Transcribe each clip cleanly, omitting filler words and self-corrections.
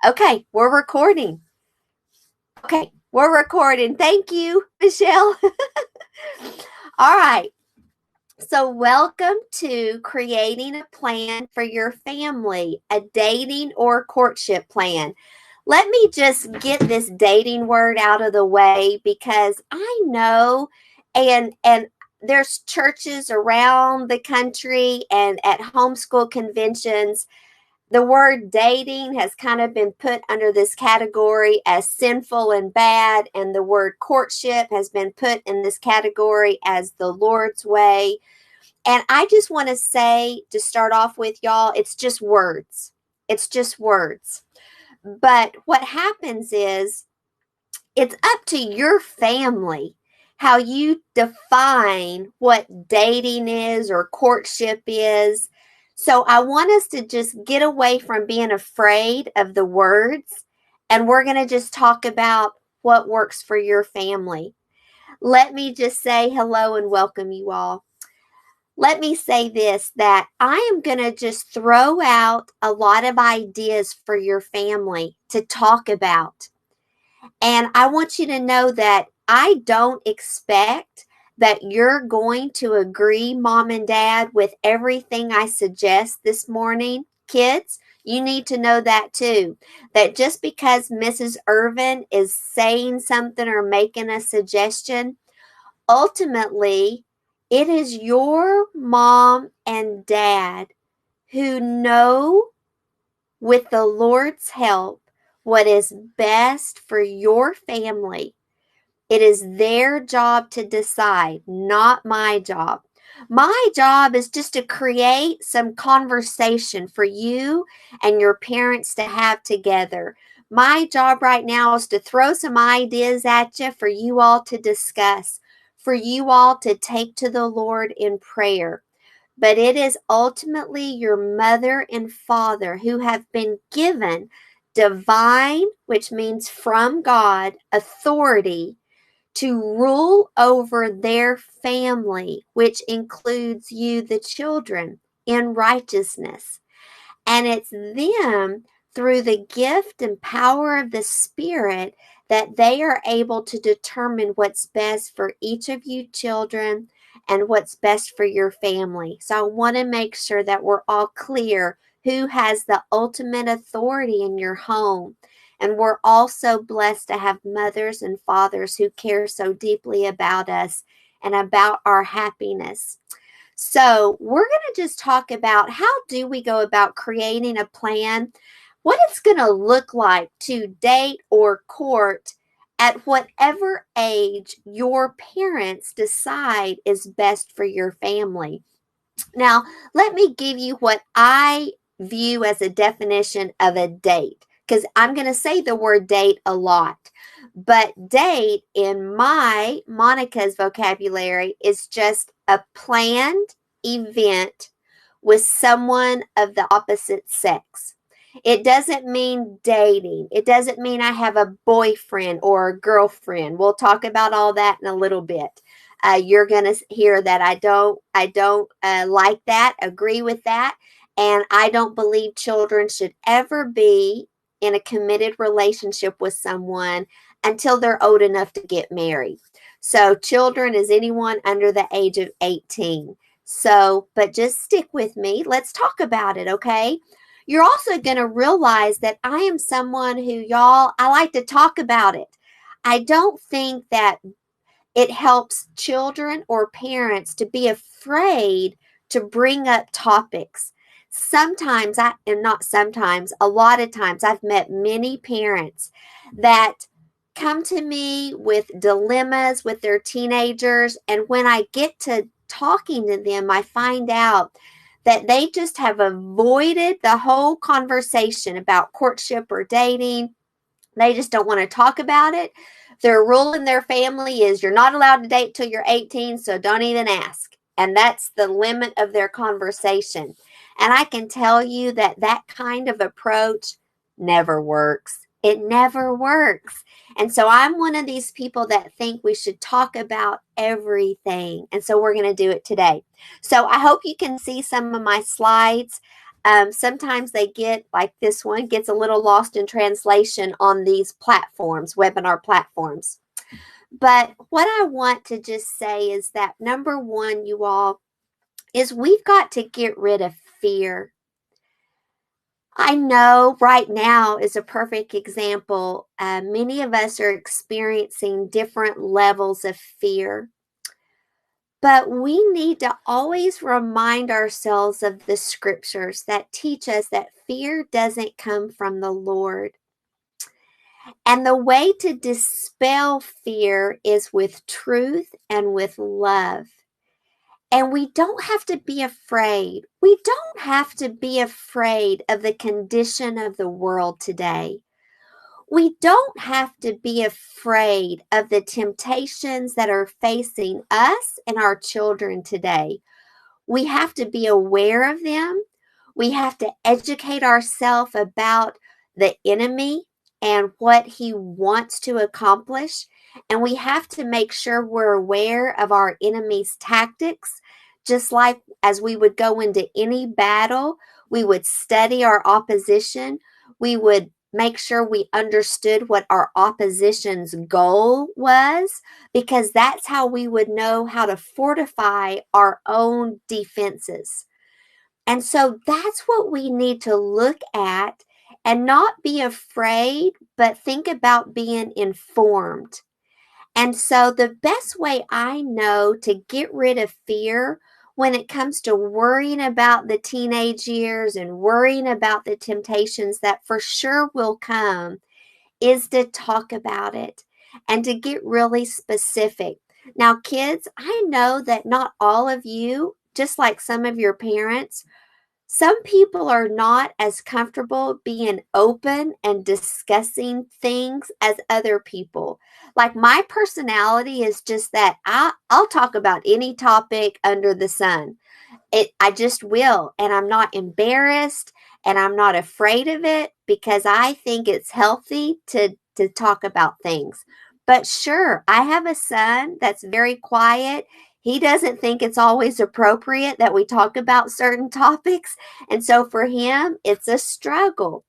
Okay, we're recording. Okay, we're recording. Thank you, Michelle. All right. So, welcome to creating a plan for your family, a dating or courtship plan. Let me just get this dating word out of the way because I know and there's churches around the country and at homeschool conventions the word dating has kind of been put under this category as sinful and bad, and the word courtship has been put in this category as the Lord's way. And I just want to say, to start off with, y'all, it's just words. It's just words. But what happens is it's up to your family how you define what dating is or courtship is. So I want us to just get away from being afraid of the words, and we're going to just talk about what works for your family. Let me just say hello and welcome you all. Let me say this, that I am going to just throw out a lot of ideas for your family to talk about. And I want you to know that I don't expect that you're going to agree, mom and dad, with everything I suggest this morning. Kids, you need to know that too. That just because Mrs. Irvin is saying something or making a suggestion, ultimately, it is your mom and dad who know, with the Lord's help, what is best for your family. It is their job to decide, not my job. My job is just to create some conversation for you and your parents to have together. My job right now is to throw some ideas at you for you all to discuss, for you all to take to the Lord in prayer. But it is ultimately your mother and father who have been given divine, which means from God, authority to rule over their family, which includes you, the children, in righteousness. And it's them, through the gift and power of the Spirit, that they are able to determine what's best for each of you children and what's best for your family. So I want to make sure that we're all clear who has the ultimate authority in your home. And we're also blessed to have mothers and fathers who care so deeply about us and about our happiness. So we're going to just talk about how do we go about creating a plan, what it's going to look like to date or court at whatever age your parents decide is best for your family. Now, let me give you what I view as a definition of a date, because I'm going to say the word date a lot. But date in my Monica's vocabulary is just a planned event with someone of the opposite sex. It doesn't mean dating. It doesn't mean I have a boyfriend or a girlfriend. We'll talk about all that in a little bit. You're going to hear that I don't like that, agree with that, and I don't believe children should ever be in a committed relationship with someone until they're old enough to get married. So children is anyone under the age of 18. So, but just stick with me. Let's talk about it, okay? You're also going to realize that I am someone who, y'all, I like to talk about it. I don't think that it helps children or parents to be afraid to bring up topics. Sometimes, and not sometimes, a lot of times, I've met many parents that come to me with dilemmas with their teenagers. And when I get to talking to them, I find out that they just have avoided the whole conversation about courtship or dating. They just don't want to talk about it. Their rule in their family is you're not allowed to date till you're 18, so don't even ask. And that's the limit of their conversation. And I can tell you that that kind of approach never works. It never works. And so I'm one of these people that think we should talk about everything. And so we're going to do it today. So I hope you can see some of my slides. Sometimes they get, like this one, gets a little lost in translation on these platforms, webinar platforms. But what I want to just say is that number one, you all, is we've got to get rid of fear. I know right now is a perfect example. Many of us are experiencing different levels of fear. But we need to always remind ourselves of the scriptures that teach us that fear doesn't come from the Lord. And the way to dispel fear is with truth and with love. And we don't have to be afraid. We don't have to be afraid of the condition of the world today. We don't have to be afraid of the temptations that are facing us and our children today. We have to be aware of them. We have to educate ourselves about the enemy and what he wants to accomplish. And we have to make sure we're aware of our enemy's tactics. Just like as we would go into any battle, we would study our opposition. We would make sure we understood what our opposition's goal was, because that's how we would know how to fortify our own defenses. And so that's what we need to look at and not be afraid, but think about being informed. And so the best way I know to get rid of fear when it comes to worrying about the teenage years and worrying about the temptations that for sure will come is to talk about it and to get really specific. Now, kids, I know that not all of you, just like some of your parents, some people are not as comfortable being open and discussing things as other people. Like my personality is just that I'll talk about any topic under the sun. I just will, and I'm not embarrassed and I'm not afraid of it because I think it's healthy to talk about things. But sure, I have a son that's very quiet. He doesn't think it's always appropriate that we talk about certain topics. And so for him, it's a struggle.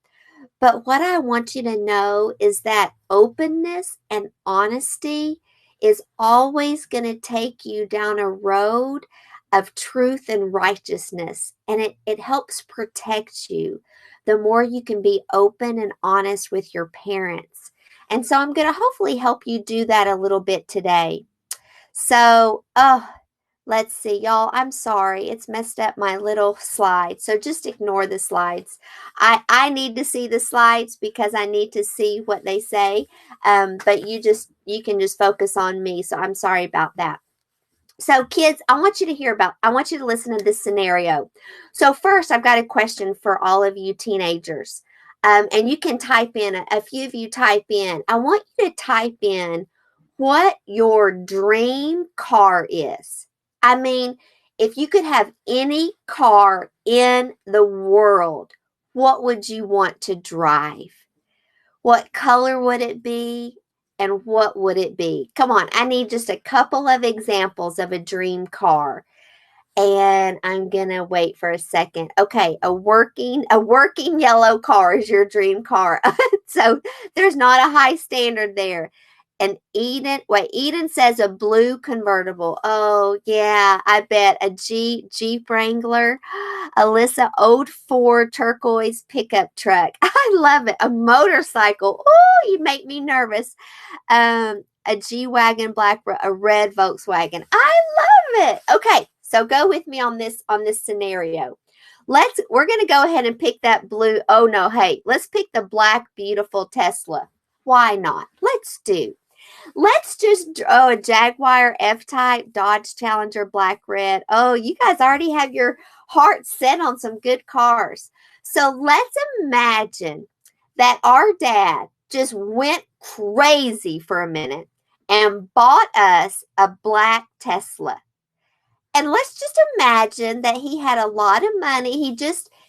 But what I want you to know is that openness and honesty is always going to take you down a road of truth and righteousness. And it helps protect you the more you can be open and honest with your parents. And so I'm going to hopefully help you do that a little bit today. So, let's see, y'all. I'm sorry. It's messed up my little slides. So just ignore the slides. I need to see the slides because I need to see what they say. But you can just focus on me. So I'm sorry about that. So kids, I want you to listen to this scenario. So first, I've got a question for all of you teenagers. And you can type in, a few of you type in. I want you to type in what your dream car is. I mean, if you could have any car in the world, what would you want to drive? What color would it be? And what would it be? Come on, I need just a couple of examples of a dream car. And I'm going to wait for a second. Okay, a working yellow car is your dream car. So there's not a high standard there. And Eden says a blue convertible. Oh, yeah, I bet a Jeep Wrangler. Alyssa, old Ford turquoise pickup truck. I love it. A motorcycle. Oh, you make me nervous. A G-Wagon a red Volkswagen. I love it. Okay, so go with me on this scenario. We're going to go ahead and pick that blue. Oh, no, hey, let's pick the black, beautiful Tesla. Why not? Let's just, a Jaguar F-Type, Dodge Challenger, black, red. Oh, you guys already have your heart set on some good cars. So let's imagine that our dad just went crazy for a minute and bought us a black Tesla. And let's just imagine that he had a lot of money.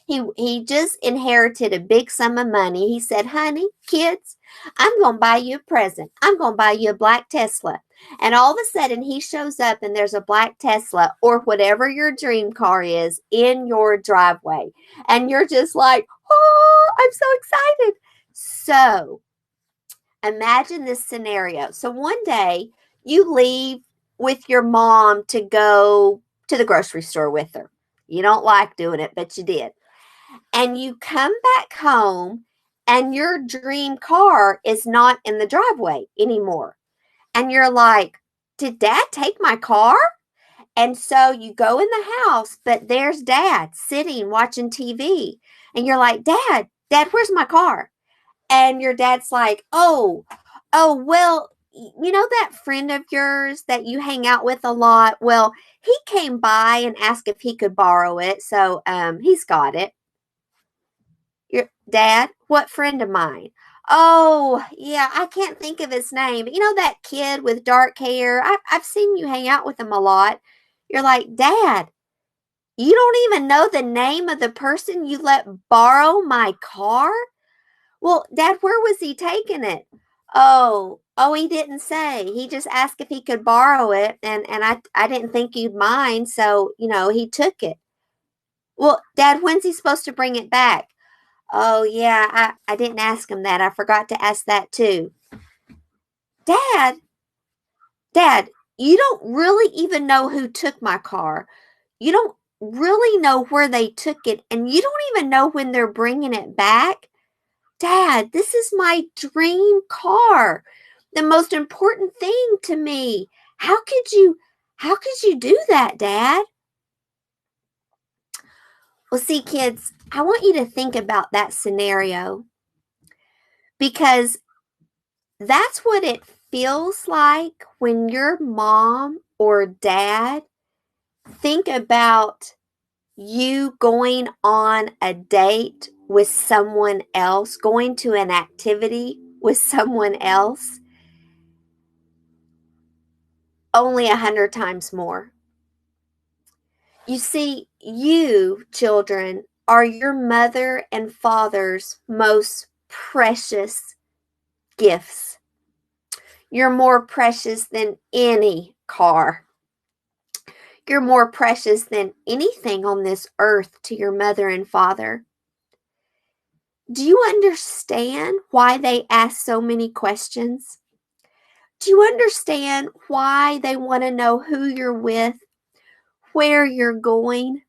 He just inherited a big sum of money. He said, honey, kids, I'm going to buy you a present. I'm going to buy you a black Tesla. And all of a sudden he shows up and there's a black Tesla or whatever your dream car is in your driveway. And you're just like, oh, I'm so excited. So imagine this scenario. So one day you leave with your mom to go to the grocery store with her. You don't like doing it, but you did. And you come back home and your dream car is not in the driveway anymore. And you're like, did Dad take my car? And so you go in the house, but there's Dad sitting watching TV. And you're like, Dad, where's my car? And your dad's like, well, you know that friend of yours that you hang out with a lot? Well, he came by and asked if he could borrow it. So he's got it. Your dad, what friend of mine? Oh, yeah, I can't think of his name. You know that kid with dark hair? I've seen you hang out with him a lot. You're like, Dad, you don't even know the name of the person you let borrow my car? Well, Dad, where was he taking it? Oh, he didn't say. He just asked if he could borrow it, and I didn't think you'd mind, so, he took it. Well, Dad, when's he supposed to bring it back? Oh, yeah, I didn't ask him that. I forgot to ask that too. Dad, you don't really even know who took my car. You don't really know where they took it, and you don't even know when they're bringing it back. Dad, this is my dream car. The most important thing to me. How could you do that, Dad? Well, see, kids, I want you to think about that scenario because that's what it feels like when your mom or dad think about you going on a date with someone else, going to an activity with someone else, only 100 times more. You see, you, children, are your mother and father's most precious gifts. You're more precious than any car. You're more precious than anything on this earth to your mother and father. Do you understand why they ask so many questions? Do you understand why they want to know who you're with, where you're going,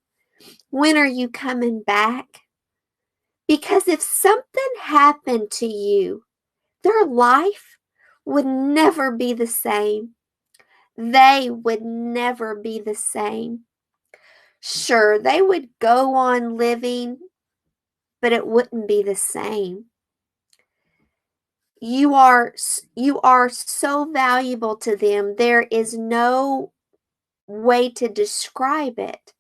when are you coming back? Because if something happened to you, their life would never be the same. They would never be the same. Sure, they would go on living, but it wouldn't be the same. You are so valuable to them. There is no way to describe it.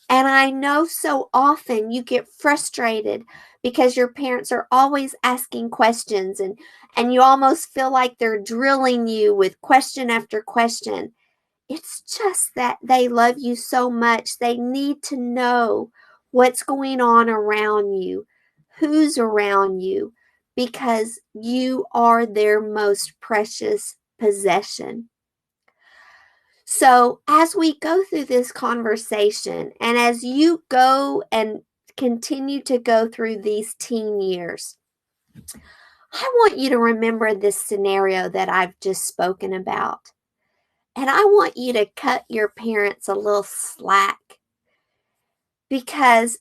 And I know so often you get frustrated because your parents are always asking questions and you almost feel like they're drilling you with question after question. It's just that they love you so much. They need to know what's going on around you, who's around you, because you are their most precious possession. So as we go through this conversation and as you go and continue to go through these teen years, I want you to remember this scenario that I've just spoken about. And I want you to cut your parents a little slack because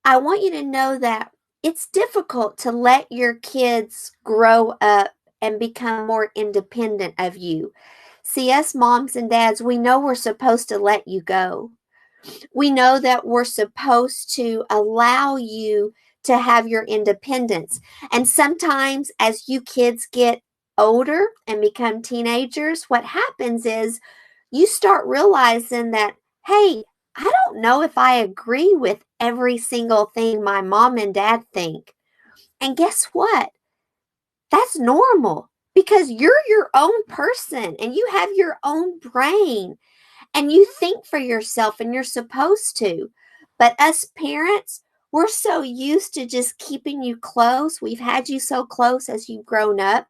I want you to know that it's difficult to let your kids grow up and become more independent of you. See, us moms and dads, we know we're supposed to let you go. We know that we're supposed to allow you to have your independence. And sometimes as you kids get older and become teenagers, what happens is you start realizing that, hey, I don't know if I agree with every single thing my mom and dad think. And guess what? That's normal because you're your own person and you have your own brain and you think for yourself and you're supposed to. But us parents, we're so used to just keeping you close. We've had you so close as you've grown up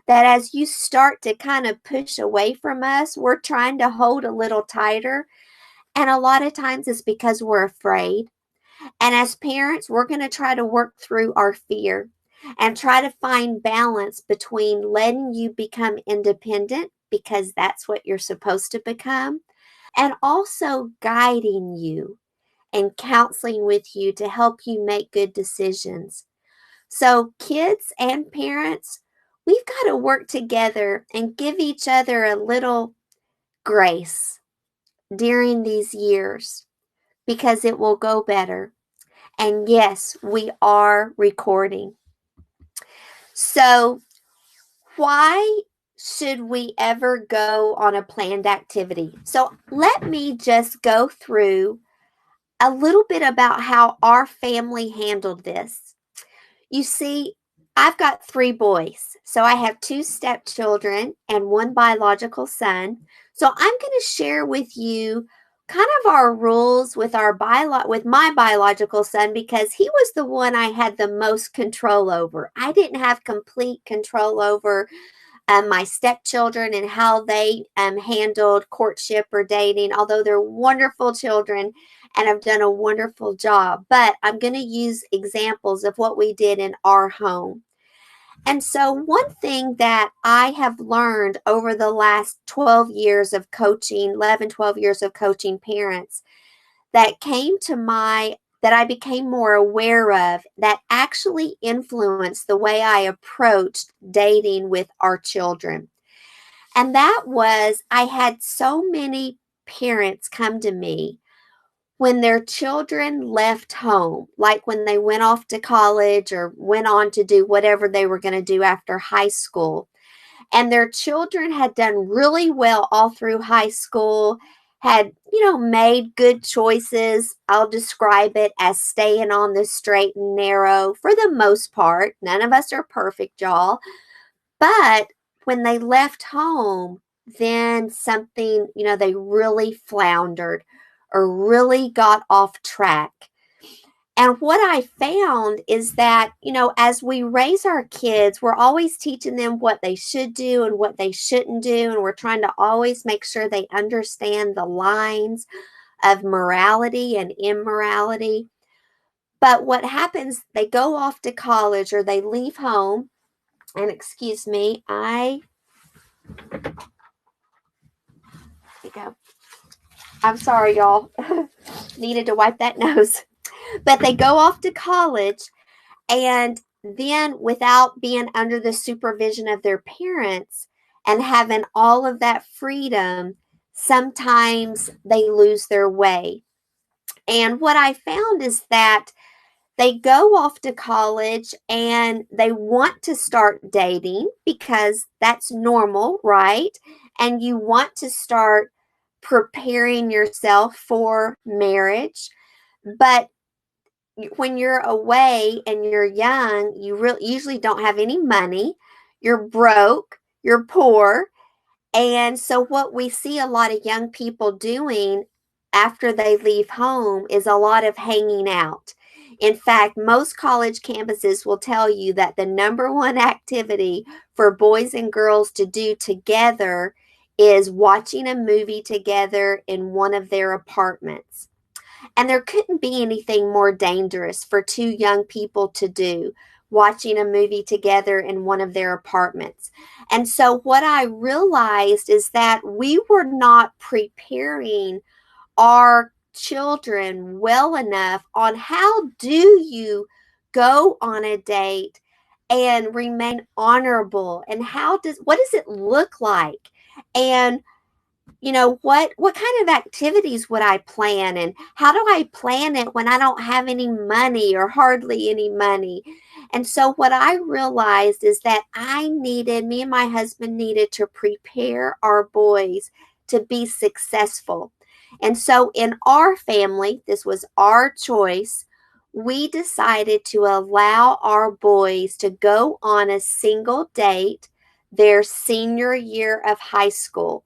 that as you start to kind of push away from us, we're trying to hold a little tighter. And a lot of times it's because we're afraid. And as parents, we're going to try to work through our fear and try to find balance between letting you become independent because that's what you're supposed to become, and also guiding you and counseling with you to help you make good decisions. So, kids and parents, we've got to work together and give each other a little grace during these years because it will go better. And yes, we are recording. So, why should we ever go on a planned activity? So, let me just go through a little bit about how our family handled this. You see, I've got 3 boys. So I have 2 stepchildren and 1 biological son. So I'm going to share with you kind of our rules with with my biological son because he was the one I had the most control over. I didn't have complete control over my stepchildren and how they handled courtship or dating, although they're wonderful children and have done a wonderful job. But I'm going to use examples of what we did in our home. And so, one thing that I have learned over the last 12 years of coaching, 11, 12 years of coaching parents, that came to that I became more aware of that actually influenced the way I approached dating with our children. And that was, I had so many parents come to me when their children left home, like when they went off to college or went on to do whatever they were going to do after high school. And their children had done really well all through high school, had, made good choices. I'll describe it as staying on the straight and narrow for the most part. None of us are perfect, y'all. But when they left home, then something, they really floundered or really got off track. And what I found is that, as we raise our kids, we're always teaching them what they should do and what they shouldn't do. And we're trying to always make sure they understand the lines of morality and immorality. But what happens, they go off to college or they leave home. And excuse me, here we go. I'm sorry, y'all. Needed to wipe that nose. But they go off to college, and then without being under the supervision of their parents and having all of that freedom, sometimes they lose their way. And what I found is that they go off to college and they want to start dating because that's normal, right? And you want to start preparing yourself for marriage. But when you're away and you're young, you usually don't have any money. You're broke, you're poor. And so, what we see a lot of young people doing after they leave home is a lot of hanging out. In fact, most college campuses will tell you that the number one activity for boys and girls to do together is watching a movie together in one of their apartments. And there couldn't be anything more dangerous for 2 young people to do, watching a movie together in one of their apartments. And so what I realized is that we were not preparing our children well enough on how do you go on a date and remain honorable, and what does it look like, and what kind of activities would I plan, and how do I plan it when I don't have any money or hardly any money? And so what I realized is that me and my husband needed to prepare our boys to be successful. And so in our family, this was our choice. We decided to allow our boys to go on a single date their senior year of high school.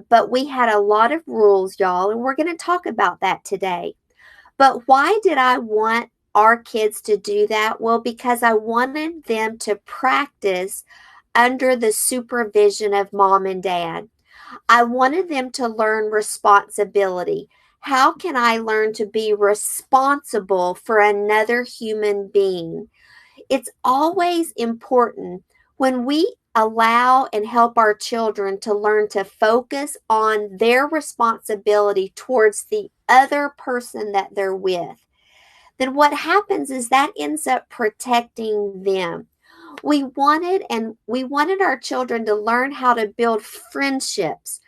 But we had a lot of rules, y'all, and we're going to talk about that today. But why did I want our kids to do that? Well, because I wanted them to practice under the supervision of mom and dad. I wanted them to learn responsibility. How can I learn to be responsible for another human being? It's always important when we allow and help our children to learn to focus on their responsibility towards the other person that they're with. Then what happens is that ends up protecting them. We wanted our children to learn how to build friendships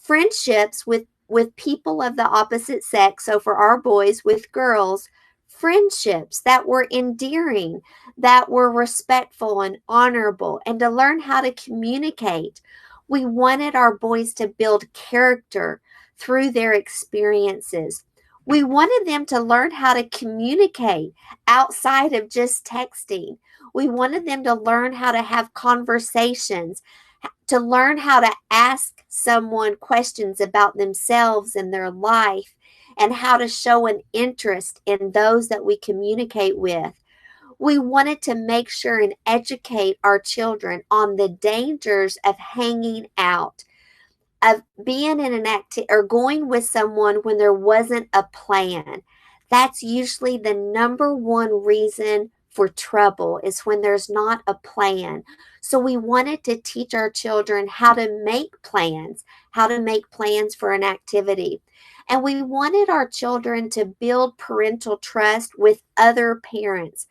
with people of the opposite sex. So for our boys, with girls, friendships that were endearing, that were respectful and honorable, and to learn how to communicate. We wanted our boys to build character through their experiences. We wanted them to learn how to communicate outside of just texting. We wanted them to learn how to have conversations, to learn how to ask someone questions about themselves and their life, and how to show an interest in those that we communicate with. We wanted to make sure and educate our children on the dangers of hanging out, of being in an activity or going with someone when there wasn't a plan. That's usually the number one reason for trouble, is when there's not a plan. So we wanted to teach our children how to make plans, how to make plans for an activity. And we wanted our children to build parental trust with other parents,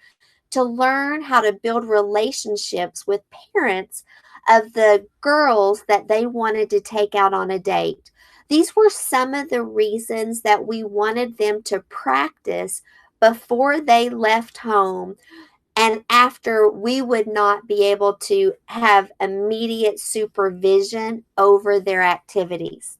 to learn how to build relationships with parents of the girls that they wanted to take out on a date. These were some of the reasons that we wanted them to practice before they left home and after we would not be able to have immediate supervision over their activities.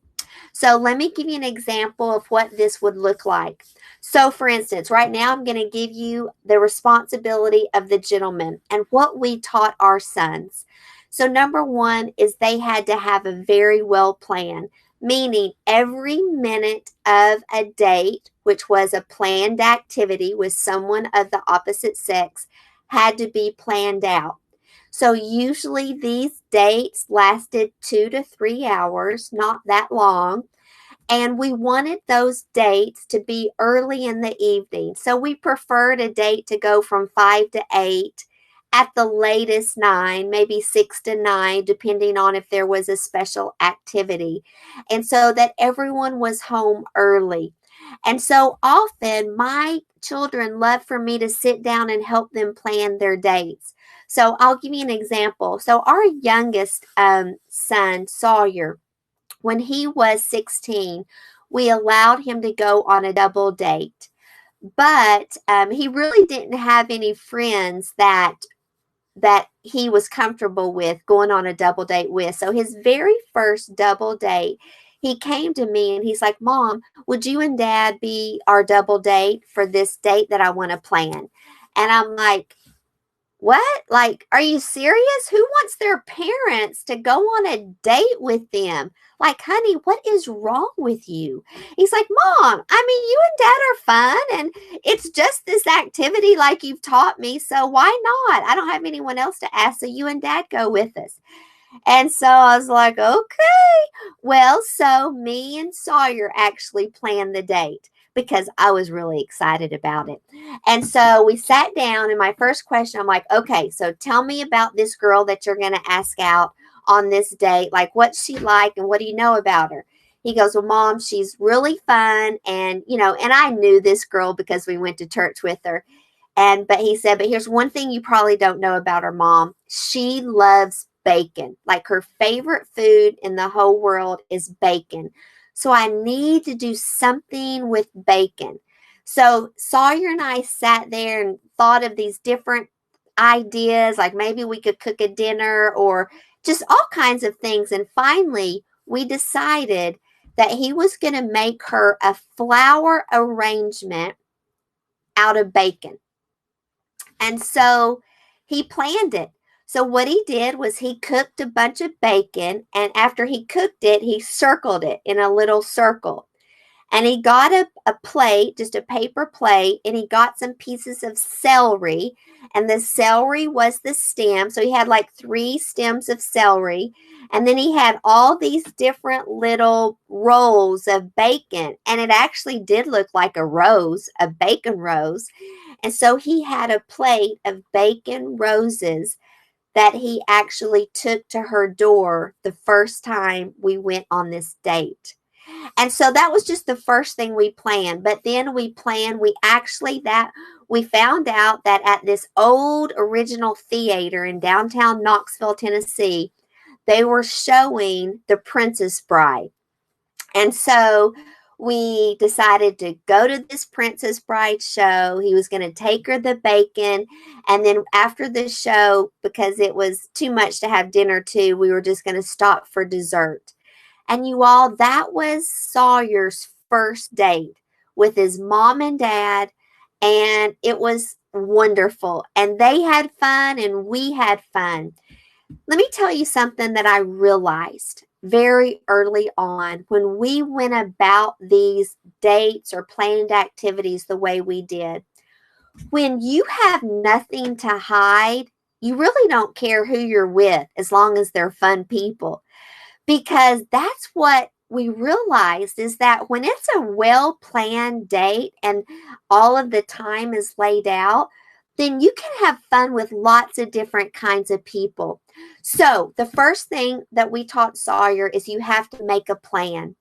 So let me give you an example of what this would look like. So for instance, right now I'm going to give you the responsibility of the gentleman and what we taught our sons. So number one is they had to have a very well plan, meaning every minute of a date, which was a planned activity with someone of the opposite sex, had to be planned out. So usually these dates lasted 2 to 3 hours, not that long. And we wanted those dates to be early in the evening. So we preferred a date to go from 5 to 8, at the latest 9, maybe 6 to 9, depending on if there was a special activity. And so that everyone was home early. And so often my children love for me to sit down and help them plan their dates. So I'll give you an example. So our youngest son, Sawyer, when he was 16, we allowed him to go on a double date. But he really didn't have any friends that he was comfortable with going on a double date with. So his very first double date, he came to me and he's like, Mom, would you and Dad be our double date for this date that I want to plan? And I'm like, what? Like, are you serious? Who wants their parents to go on a date with them? Like, honey, what is wrong with you? He's like, Mom, I mean, you and Dad are fun and it's just this activity like you've taught me. So why not? I don't have anyone else to ask. So you and Dad go with us. And so I was like, okay. Well, so me and Sawyer actually planned the date because I was really excited about it. And so we sat down, and my first question, I'm like, okay, so tell me about this girl that you're going to ask out on this date. Like, what's she like and what do you know about her? He goes, well, Mom, she's really fun. And, and I knew this girl because we went to church with her. But he said, but here's one thing you probably don't know about her, Mom. She loves bacon. Like, her favorite food in the whole world is bacon. So I need to do something with bacon. So Sawyer and I sat there and thought of these different ideas, like maybe we could cook a dinner or just all kinds of things. And finally, we decided that he was going to make her a flower arrangement out of bacon. And so he planned it. So what he did was he cooked a bunch of bacon, and after he cooked it, he circled it in a little circle. And he got a plate, just a paper plate, and he got some pieces of celery. And the celery was the stem. So he had like 3 stems of celery. And then he had all these different little rolls of bacon. And it actually did look like a rose, a bacon rose. And so he had a plate of bacon roses that he actually took to her door the first time we went on this date. And so that was just the first thing we planned. But then we found out that at this old original theater in downtown Knoxville, Tennessee, they were showing The Princess Bride. And so we decided to go to this Princess Bride show. He was going to take her the bacon. And then after the show, because it was too much to have dinner too, we were just going to stop for dessert. And you all, that was Sawyer's first date with his mom and dad. And it was wonderful. And they had fun and we had fun. Let me tell you something that I realized very early on when we went about these dates or planned activities the way we did. When you have nothing to hide, you really don't care who you're with as long as they're fun people. Because that's what we realized is that when it's a well-planned date and all of the time is laid out, then you can have fun with lots of different kinds of people. So the first thing that we taught Sawyer is you have to make a plan.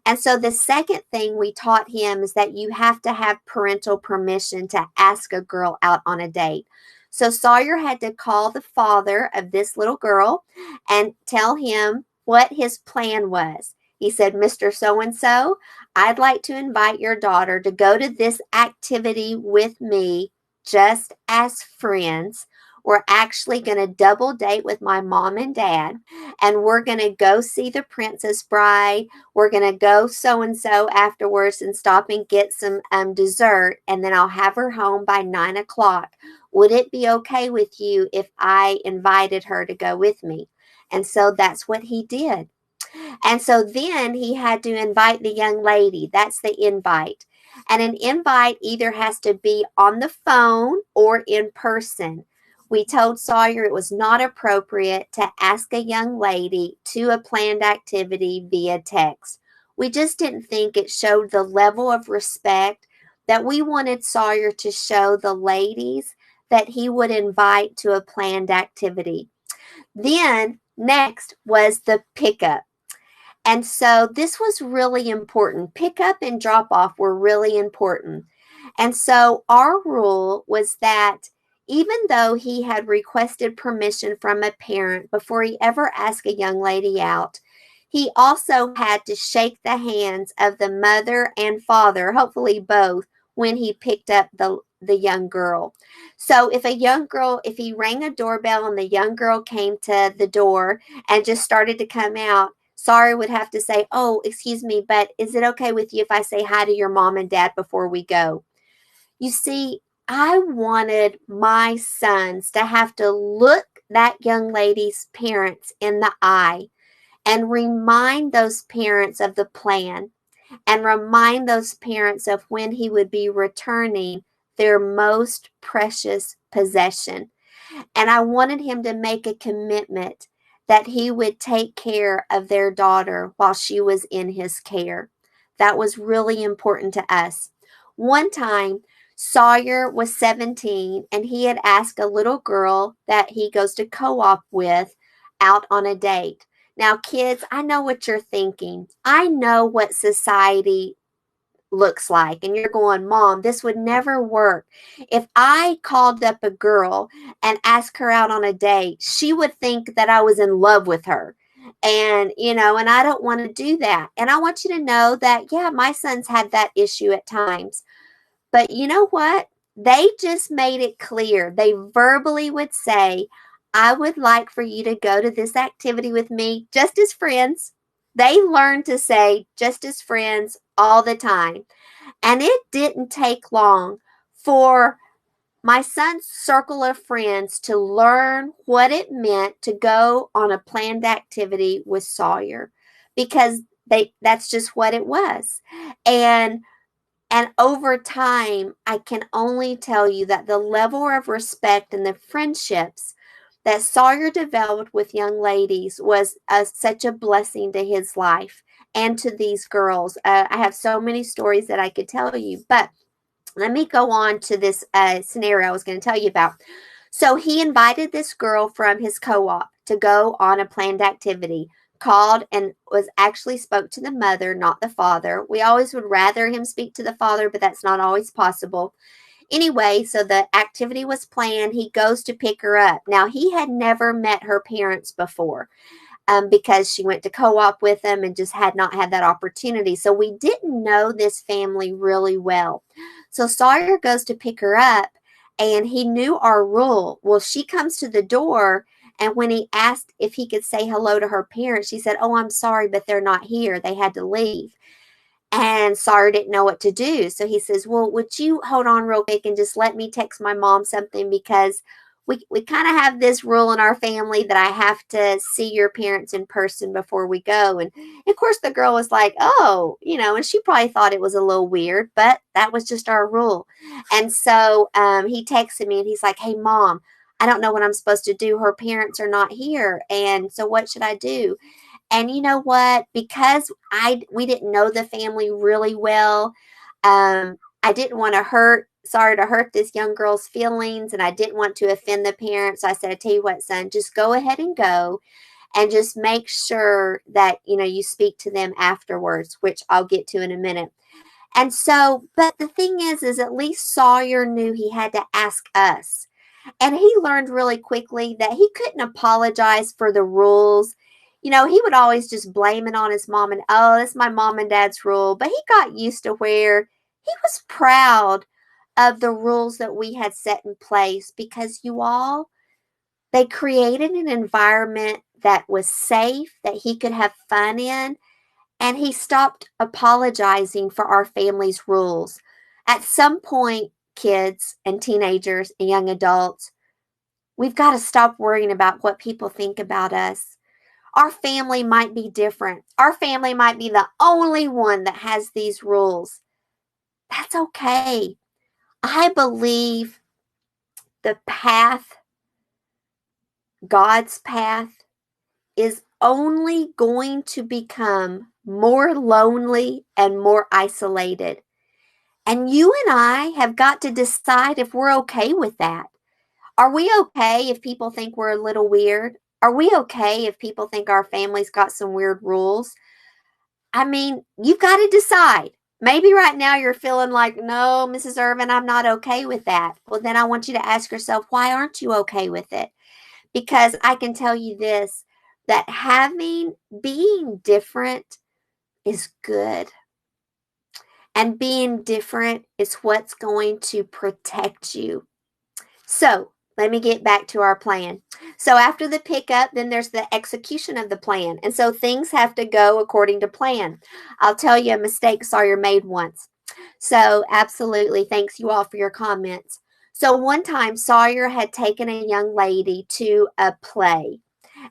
And so the second thing we taught him is that you have to have parental permission to ask a girl out on a date. So Sawyer had to call the father of this little girl and tell him what his plan was. He said, Mr. So-and-so, I'd like to invite your daughter to go to this activity with me just as friends. We're actually going to double date with my mom and dad, and we're going to go see The Princess Bride. We're going to go so-and-so afterwards and stop and get some dessert, and then I'll have her home by 9 o'clock. Would it be okay with you if I invited her to go with me? And so that's what he did. And so then he had to invite the young lady. That's the invite. And an invite either has to be on the phone or in person. We told Sawyer it was not appropriate to ask a young lady to a planned activity via text. We just didn't think it showed the level of respect that we wanted Sawyer to show the ladies that he would invite to a planned activity. Then next was the pickup. And so this was really important. Pickup and drop off were really important. And so our rule was that even though he had requested permission from a parent before he ever asked a young lady out, he also had to shake the hands of the mother and father, hopefully both, when he picked up the young girl. So if he rang a doorbell and the young girl came to the door and just started to come out, Sawyer would have to say, oh, excuse me, but is it okay with you if I say hi to your mom and dad before we go? You see, I wanted my sons to have to look that young lady's parents in the eye and remind those parents of the plan and remind those parents of when he would be returning their most precious possession. And I wanted him to make a commitment that he would take care of their daughter while she was in his care. That was really important to us. One time, Sawyer was 17 and he had asked a little girl that he goes to co-op with out on a date. Now, kids, I know what you're thinking. I know what society looks like. And you're going, Mom, this would never work. If I called up a girl and asked her out on a date, she would think that I was in love with her. And I don't want to do that. And I want you to know that, yeah, my sons had that issue at times. But you know what? They just made it clear. They verbally would say, I would like for you to go to this activity with me just as friends. They learned to say just as friends all the time. And it didn't take long for my son's circle of friends to learn what it meant to go on a planned activity with Sawyer, because That's just what it was. And over time, I can only tell you that the level of respect and the friendships that Sawyer developed with young ladies was such a blessing to his life and to these girls. I have so many stories that I could tell you, but let me go on to this scenario I was going to tell you about. So he invited this girl from his co-op to go on a planned activity, called and was actually spoke to the mother, not the father. We always would rather him speak to the father, but that's not always possible. Anyway, so the activity was planned. He goes to pick her up. Now, he had never met her parents before. Because she went to co-op with them and just had not had that opportunity. So we didn't know this family really well. So Sawyer goes to pick her up, and he knew our rule. Well, she comes to the door, and when he asked if he could say hello to her parents, she said, "Oh, I'm sorry, but they're not here. They had to leave." And Sawyer didn't know what to do. So he says, "Well, would you hold on real quick and just let me text my mom something, because we kind of have this rule in our family that I have to see your parents in person before we go." And of course, the girl was like, "Oh, and she probably thought it was a little weird, but that was just our rule." And so he texted me and he's like, "Hey, Mom, I don't know what I'm supposed to do. Her parents are not here. And so what should I do?" And you know what? Because we didn't know the family really well, I didn't want to sorry to hurt this young girl's feelings, and I didn't want to offend the parents. So I said, "I tell you what, son, just go ahead and go, and just make sure that you speak to them afterwards," which I'll get to in a minute. And so, but the thing is at least Sawyer knew he had to ask us. And he learned really quickly that he couldn't apologize for the rules. He would always just blame it on his mom and, "Oh, that's my mom and dad's rule." But he got used to where he was proud of the rules that we had set in place, because they created an environment that was safe, that he could have fun in, and he stopped apologizing for our family's rules. At some point, kids and teenagers and young adults, we've got to stop worrying about what people think about us. Our family might be different. Our family might be the only one that has these rules. That's okay. I believe the path, God's path, is only going to become more lonely and more isolated. And you and I have got to decide if we're okay with that. Are we okay if people think we're a little weird? Are we okay if people think our family's got some weird rules? I mean, you've got to decide. Maybe right now you're feeling like, "No, Mrs. Irvin, I'm not okay with that." Well, then I want you to ask yourself, why aren't you okay with it? Because I can tell you this, that being different is good. And being different is what's going to protect you. So let me get back to our plan. So after the pickup, then there's the execution of the plan. And so things have to go according to plan. I'll tell you a mistake Sawyer made once. So absolutely, thanks you all for your comments. So one time Sawyer had taken a young lady to a play.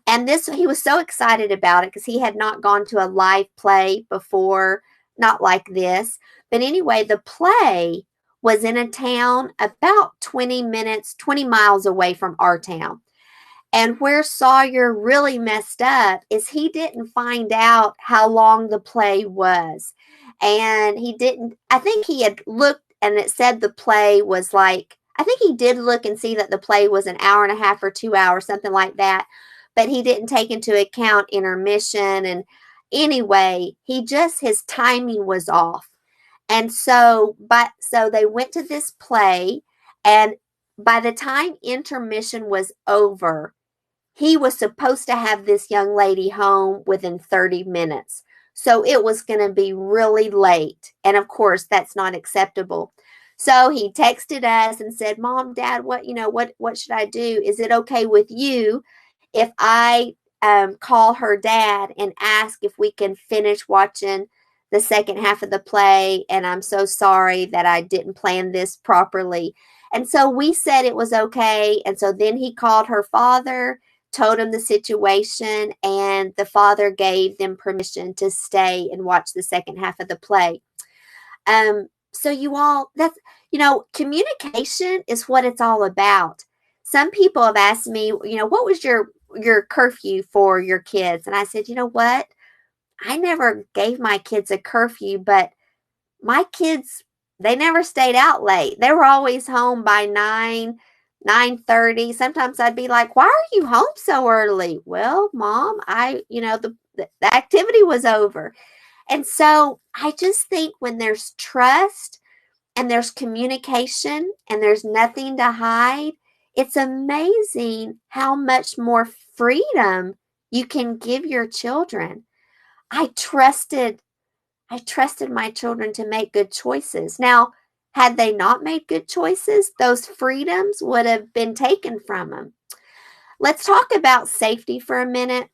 And he was so excited about it because he had not gone to a live play before, not like this. But anyway, the play was in a town about 20 miles away from our town. And where Sawyer really messed up is he didn't find out how long the play was. And I think he had looked and it said the play was I think he did look and see that the play was an hour and a half or 2 hours, something like that. But he didn't take into account intermission. And anyway, his timing was off. And so they went to this play, and by the time intermission was over, he was supposed to have this young lady home within 30 minutes. So it was going to be really late. And of course, that's not acceptable. So he texted us and said, "Mom, Dad, what should I do? Is it okay with you if I call her dad and ask if we can finish watching the second half of the play? And I'm so sorry that I didn't plan this properly." And so we said it was okay. And so then he called her father, told them the situation, and the father gave them permission to stay and watch the second half of the play. So you all, that's, communication is what it's all about. Some people have asked me, what was your curfew for your kids? And I said, you know what? I never gave my kids a curfew, but my kids, they never stayed out late. They were always home by 9:30. Sometimes I'd be like, why are you home so early? Well, Mom, the activity was over. And so I just think when there's trust and there's communication and there's nothing to hide, it's amazing how much more freedom you can give your children. I trusted my children to make good choices. Now, had they not made good choices, those freedoms would have been taken from them. Let's talk about safety for a minute.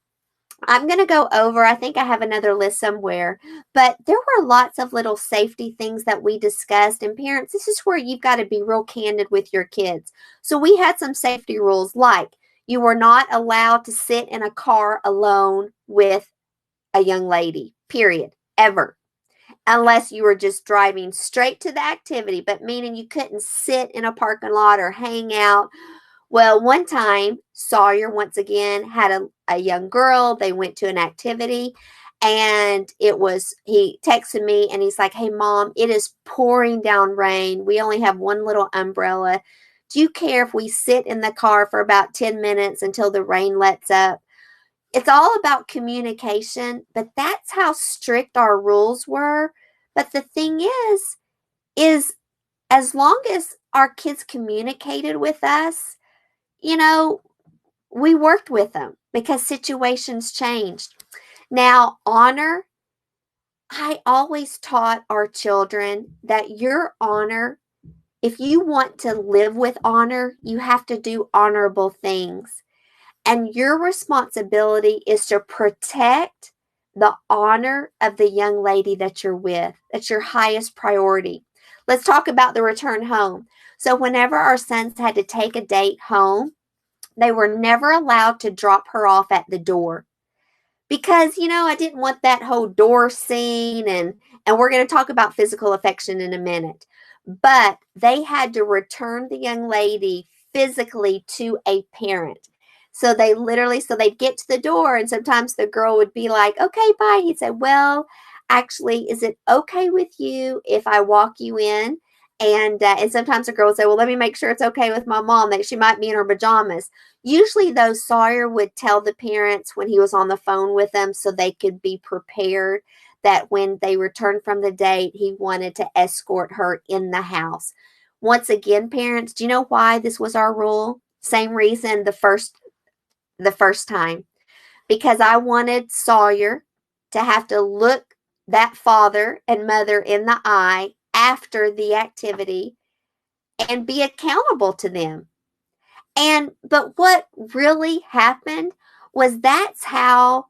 I'm going to go over, I think I have another list somewhere, but there were lots of little safety things that we discussed. And parents, this is where you've got to be real candid with your kids. So we had some safety rules, like you were not allowed to sit in a car alone with a young lady, period, ever. Unless you were just driving straight to the activity, but meaning you couldn't sit in a parking lot or hang out. Well, one time, Sawyer, once again, had a young girl. They went to an activity, and he texted me, and he's like, hey, Mom, it is pouring down rain. We only have one little umbrella. Do you care if we sit in the car for about 10 minutes until the rain lets up? It's all about communication, but that's how strict our rules were. But the thing is as long as our kids communicated with us, we worked with them because situations changed. Now, honor, I always taught our children that your honor, if you want to live with honor, you have to do honorable things. And your responsibility is to protect the honor of the young lady that you're with. That's your highest priority. Let's talk about the return home. So whenever our sons had to take a date home, they were never allowed to drop her off at the door because, I didn't want that whole door scene, and we're going to talk about physical affection in a minute. But they had to return the young lady physically to a parent. So they'd get to the door, and sometimes the girl would be like, okay, bye. He'd say, well, actually, is it okay with you if I walk you in? And sometimes the girl would say, well, let me make sure it's okay with my mom, that she might be in her pajamas. Usually, though, Sawyer would tell the parents when he was on the phone with them so they could be prepared that when they returned from the date, he wanted to escort her in the house. Once again, parents, do you know why this was our rule? Same reason the first time. Because I wanted Sawyer to have to look that father and mother in the eye after the activity and be accountable to them. But what really happened was that's how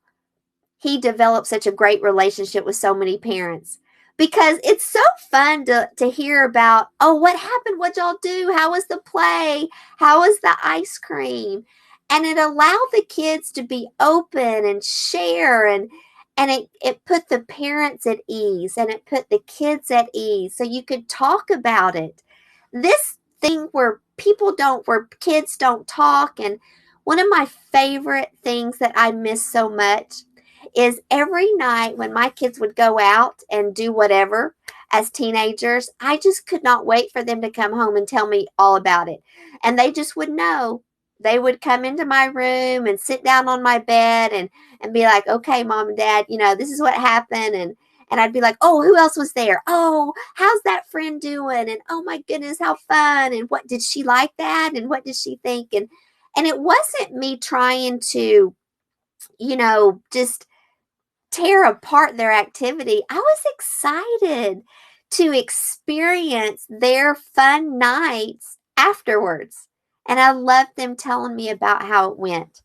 he developed such a great relationship with so many parents. Because it's so fun to hear about, oh, what happened? What'd y'all do? How was the play? How was the ice cream? And it allowed the kids to be open and share, and it put the parents at ease, and it put the kids at ease, so you could talk about it. This thing where kids don't talk, and one of my favorite things that I miss so much is every night when my kids would go out and do whatever as teenagers, I just could not wait for them to come home and tell me all about it. And they just would know. They would come into my room and sit down on my bed and be like, okay, Mom and Dad, this is what happened. And I'd be like, oh, who else was there? Oh, how's that friend doing? And oh my goodness, how fun. And what did she like that? And what did she think? And it wasn't me trying to, just tear apart their activity. I was excited to experience their fun nights afterwards. And I loved them telling me about how it went.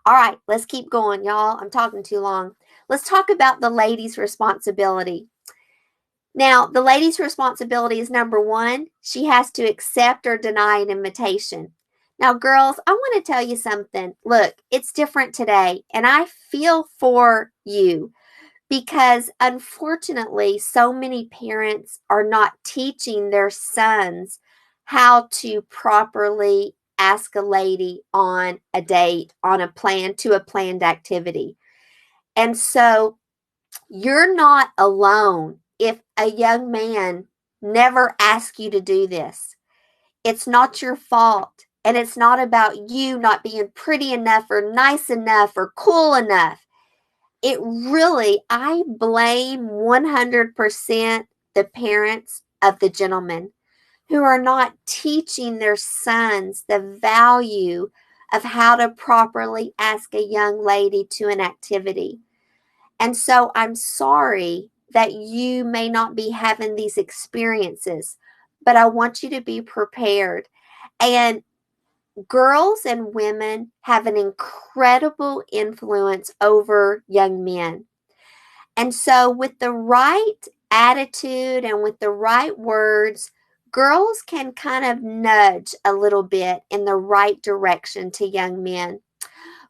All right, let's keep going, y'all. I'm talking too long. Let's talk about the lady's responsibility. Now, the lady's responsibility is number one, she has to accept or deny an invitation. Now, girls, I want to tell you something. Look, it's different today, and I feel for you because unfortunately, so many parents are not teaching their sons how to properly ask a lady on a date, on a plan, to a planned activity. And so you're not alone if a young man never asks you to do this. It's not your fault. And it's not about you not being pretty enough or nice enough or cool enough. It really, I blame 100% the parents of the gentleman who are not teaching their sons the value of how to properly ask a young lady to an activity. And so I'm sorry that you may not be having these experiences, but I want you to be prepared. And girls and women have an incredible influence over young men. And so, with the right attitude and with the right words, girls can kind of nudge a little bit in the right direction to young men.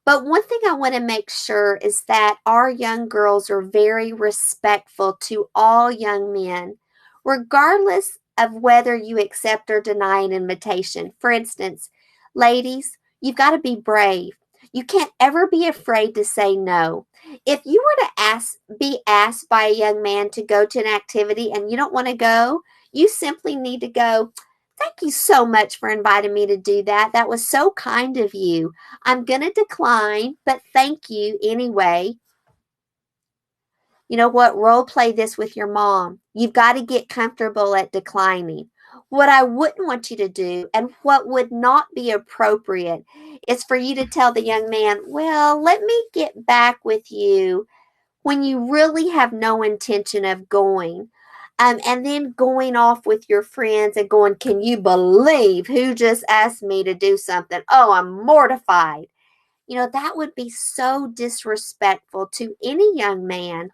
But one thing I want to make sure is that our young girls are very respectful to all young men, regardless of whether you accept or deny an invitation. For instance, ladies, you've got to be brave. You can't ever be afraid to say no. If you were to be asked by a young man to go to an activity and you don't want to go, you simply need to go, "Thank you so much for inviting me to do that. That was so kind of you. I'm going to decline, but thank you anyway." You know what? Role play this with your mom. You've got to get comfortable at declining. What I wouldn't want you to do, and what would not be appropriate, is for you to tell the young man, "Well, let me get back with you," when you really have no intention of going. And then going off with your friends and going, "Can you believe who just asked me to do something? Oh, I'm mortified." That would be so disrespectful to any young man.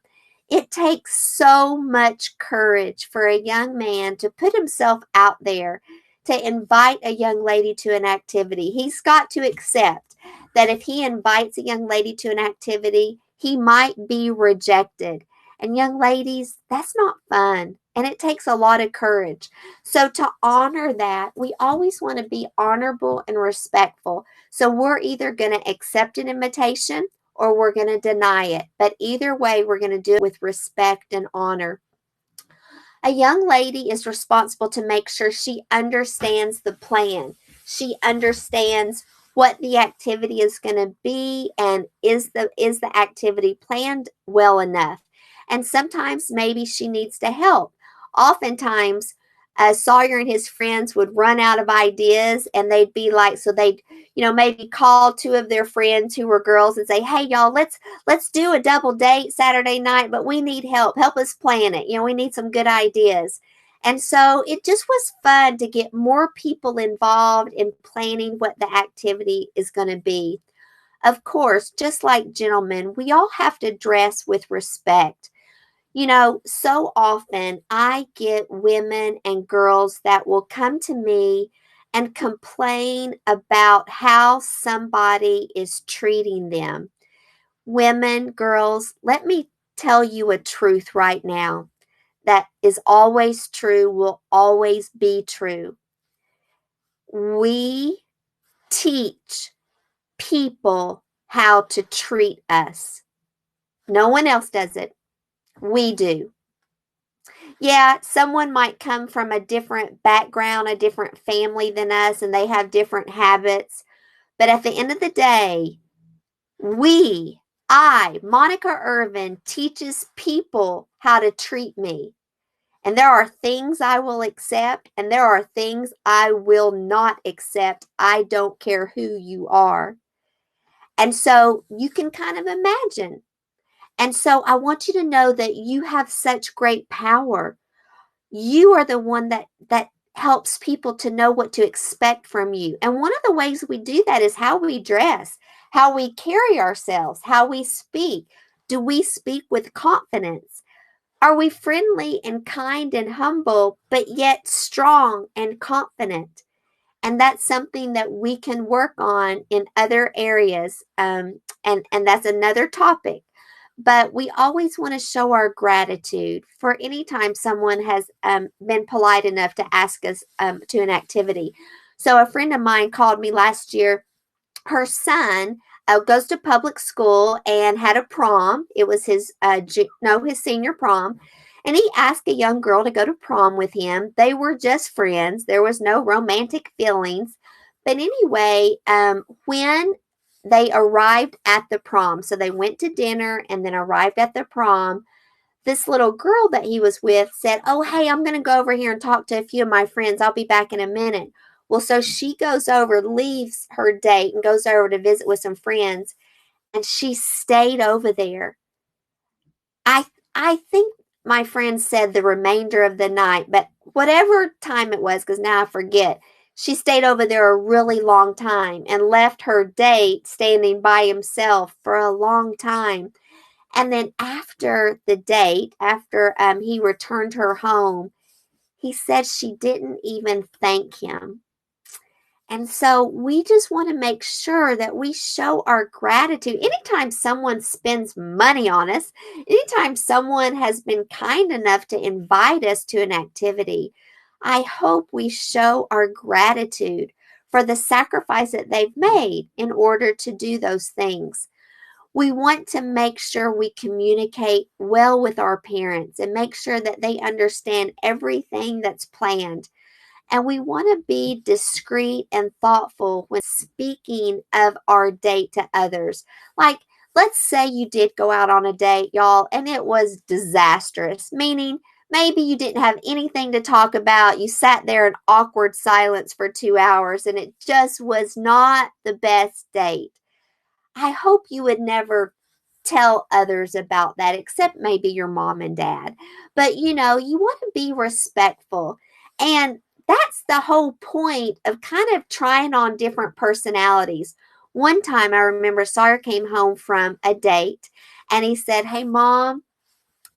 It takes so much courage for a young man to put himself out there to invite a young lady to an activity. He's got to accept that if he invites a young lady to an activity, he might be rejected. And young ladies, that's not fun. And it takes a lot of courage. So, to honor that, we always want to be honorable and respectful. So, we're either going to accept an invitation or we're going to deny it. But either way, we're going to do it with respect and honor. A young lady is responsible to make sure she understands the plan. She understands what the activity is going to be, and is the activity planned well enough. And sometimes maybe she needs to help. Oftentimes, Sawyer and his friends would run out of ideas, and they'd be like, so they'd, maybe call two of their friends who were girls and say, "Hey, y'all, let's do a double date Saturday night, but we need help. Help us plan it. We need some good ideas." And so it just was fun to get more people involved in planning what the activity is going to be. Of course, just like gentlemen, we all have to dress with respect. So often I get women and girls that will come to me and complain about how somebody is treating them. Women, girls, let me tell you a truth right now that is always true, will always be true. We teach people how to treat us. No one else does it. We do. Yeah, someone might come from a different background, a different family than us, and they have different habits. But at the end of the day, Monica Irvin, teaches people how to treat me. And there are things I will accept, and there are things I will not accept. I don't care who you are. And so you can kind of imagine. And so I want you to know that you have such great power. You are the one that helps people to know what to expect from you. And one of the ways we do that is how we dress, how we carry ourselves, how we speak. Do we speak with confidence? Are we friendly and kind and humble, but yet strong and confident? And that's something that we can work on in other areas. And that's another topic. But we always want to show our gratitude for any time someone has been polite enough to ask us to an activity. So a friend of mine called me last year. Her son goes to public school and had a prom. It was his his senior prom, and he asked a young girl to go to prom with him. They were just friends. There was no romantic feelings. But anyway, when they arrived at the prom, so they went to dinner and then arrived at the prom, this little girl that he was with said, "Oh, hey, I'm going to go over here and talk to a few of my friends. I'll be back in a minute." Well, so she goes over, leaves her date and goes over to visit with some friends, and she stayed over there. I think my friend said the remainder of the night, but whatever time it was, because now I forget, she stayed over there a really long time and left her date standing by himself for a long time. And then after the date, after he returned her home, he said she didn't even thank him. And so we just want to make sure that we show our gratitude. Anytime someone spends money on us, anytime someone has been kind enough to invite us to an activity, I hope we show our gratitude for the sacrifice that they've made in order to do those things. We want to make sure we communicate well with our parents and make sure that they understand everything that's planned. And we want to be discreet and thoughtful when speaking of our date to others. Like, let's say you did go out on a date, y'all, and it was disastrous, meaning maybe you didn't have anything to talk about. You sat there in awkward silence for 2 hours, and it just was not the best date. I hope you would never tell others about that, except maybe your mom and dad. But you want to be respectful. And that's the whole point of kind of trying on different personalities. One time I remember Sawyer came home from a date and he said, "Hey, Mom,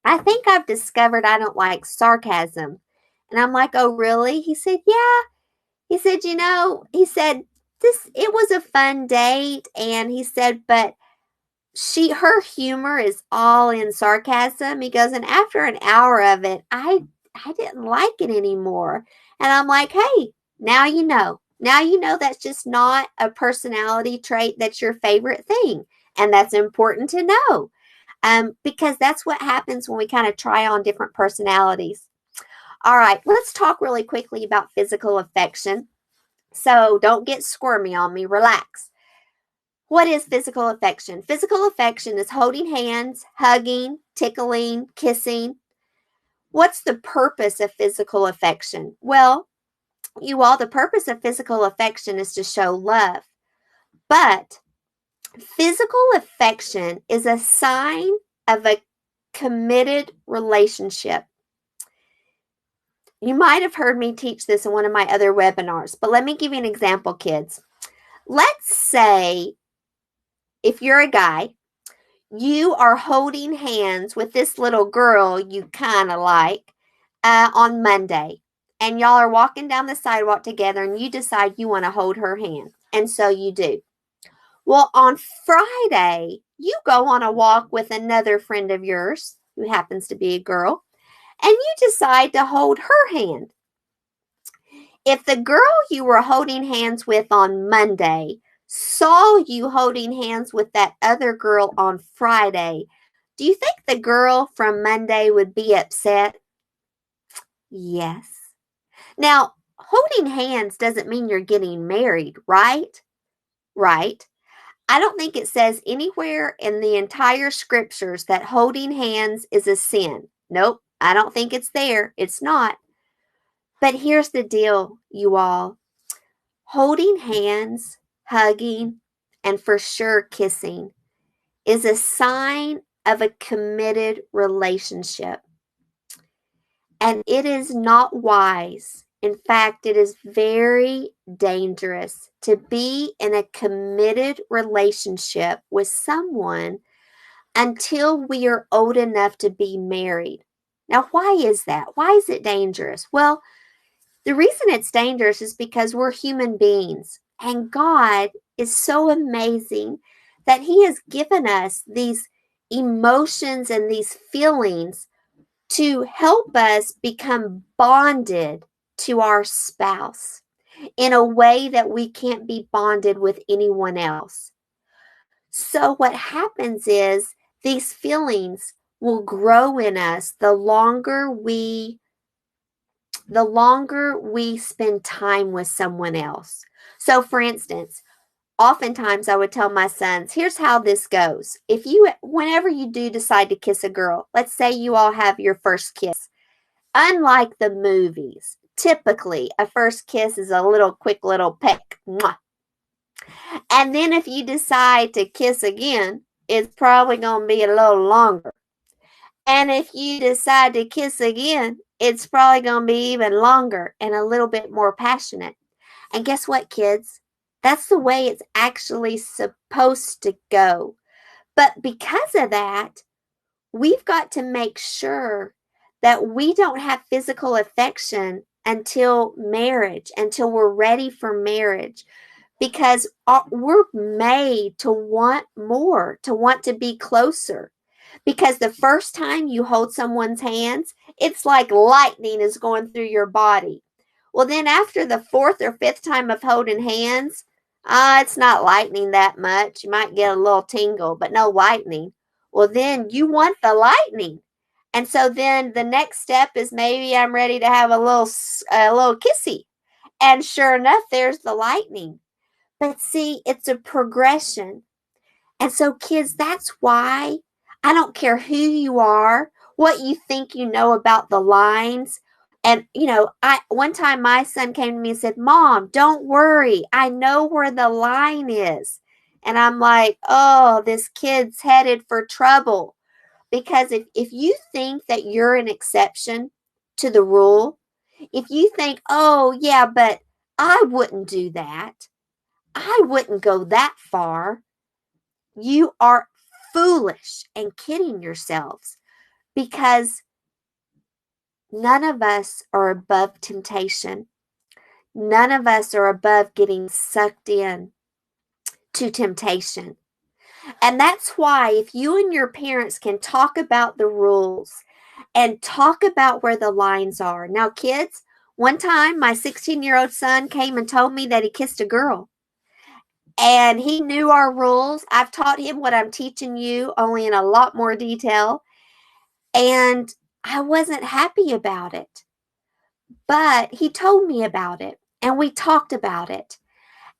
I think I've discovered I don't like sarcasm." And I'm like, "Oh, really?" He said, "Yeah." He said, it was a fun date. And he said, but her humor is all in sarcasm. He goes, and after an hour of it, I didn't like it anymore. And I'm like, hey, now you know. Now you know that's just not a personality trait that's your favorite thing. And that's important to know. Because that's what happens when we kind of try on different personalities. All right, let's talk really quickly about physical affection. So don't get squirmy on me. Relax. What is physical affection? Physical affection is holding hands, hugging, tickling, kissing. What's the purpose of physical affection? Well, the purpose of physical affection is to show love. But physical affection is a sign of a committed relationship. You might have heard me teach this in one of my other webinars, but let me give you an example, kids. Let's say if you're a guy, you are holding hands with this little girl you kind of like on Monday, and y'all are walking down the sidewalk together, and you decide you want to hold her hand, and so you do. Well, on Friday, you go on a walk with another friend of yours who happens to be a girl, and you decide to hold her hand. If the girl you were holding hands with on Monday saw you holding hands with that other girl on Friday, do you think the girl from Monday would be upset? Yes. Now, holding hands doesn't mean you're getting married, right? Right. I don't think it says anywhere in the entire scriptures that holding hands is a sin. Nope, I don't think it's there. It's not. But here's the deal, you all. Holding hands, hugging, and for sure kissing is a sign of a committed relationship. And it is not wise. In fact, it is very dangerous to be in a committed relationship with someone until we are old enough to be married. Now, why is that? Why is it dangerous? Well, The reason it's dangerous is because we're human beings, and God is so amazing that He has given us these emotions and these feelings to help us become bonded to our spouse in a way that we can't be bonded with anyone else. So what happens is these feelings will grow in us the longer we spend time with someone else. So for instance, oftentimes I would tell my sons, here's how this goes. Whenever you do decide to kiss a girl, let's say you all have your first kiss. Unlike the movies, typically a first kiss is a quick little peck. Mwah. And then if you decide to kiss again, it's probably going to be a little longer. And if you decide to kiss again, it's probably going to be even longer and a little bit more passionate. And guess what, kids? That's the way it's actually supposed to go. But because of that, we've got to make sure that we don't have physical affection until marriage, until we're ready for marriage. Because we're made to want more, to want to be closer. Because the first time you hold someone's hands, it's like lightning is going through your body. Well, then after the fourth or fifth time of holding hands, it's not lightning that much. You might get a little tingle, but no lightning. Well, then you want the lightning. And so then the next step is maybe I'm ready to have a little kissy. And sure enough, there's the lightning. But see, it's a progression. And so, kids, that's why I don't care who you are, what you think you know about the lines. And, one time my son came to me and said, Mom, don't worry. I know where the line is. And I'm like, oh, this kid's headed for trouble. Because if you think that you're an exception to the rule, if you think, oh, yeah, but I wouldn't do that, I wouldn't go that far, you are foolish and kidding yourselves, because none of us are above temptation. None of us are above getting sucked in to temptation. And that's why if you and your parents can talk about the rules and talk about where the lines are. Now, kids, one time my 16-year-old son came and told me that he kissed a girl. And he knew our rules. I've taught him what I'm teaching you, only in a lot more detail. And I wasn't happy about it. But he told me about it, and we talked about it.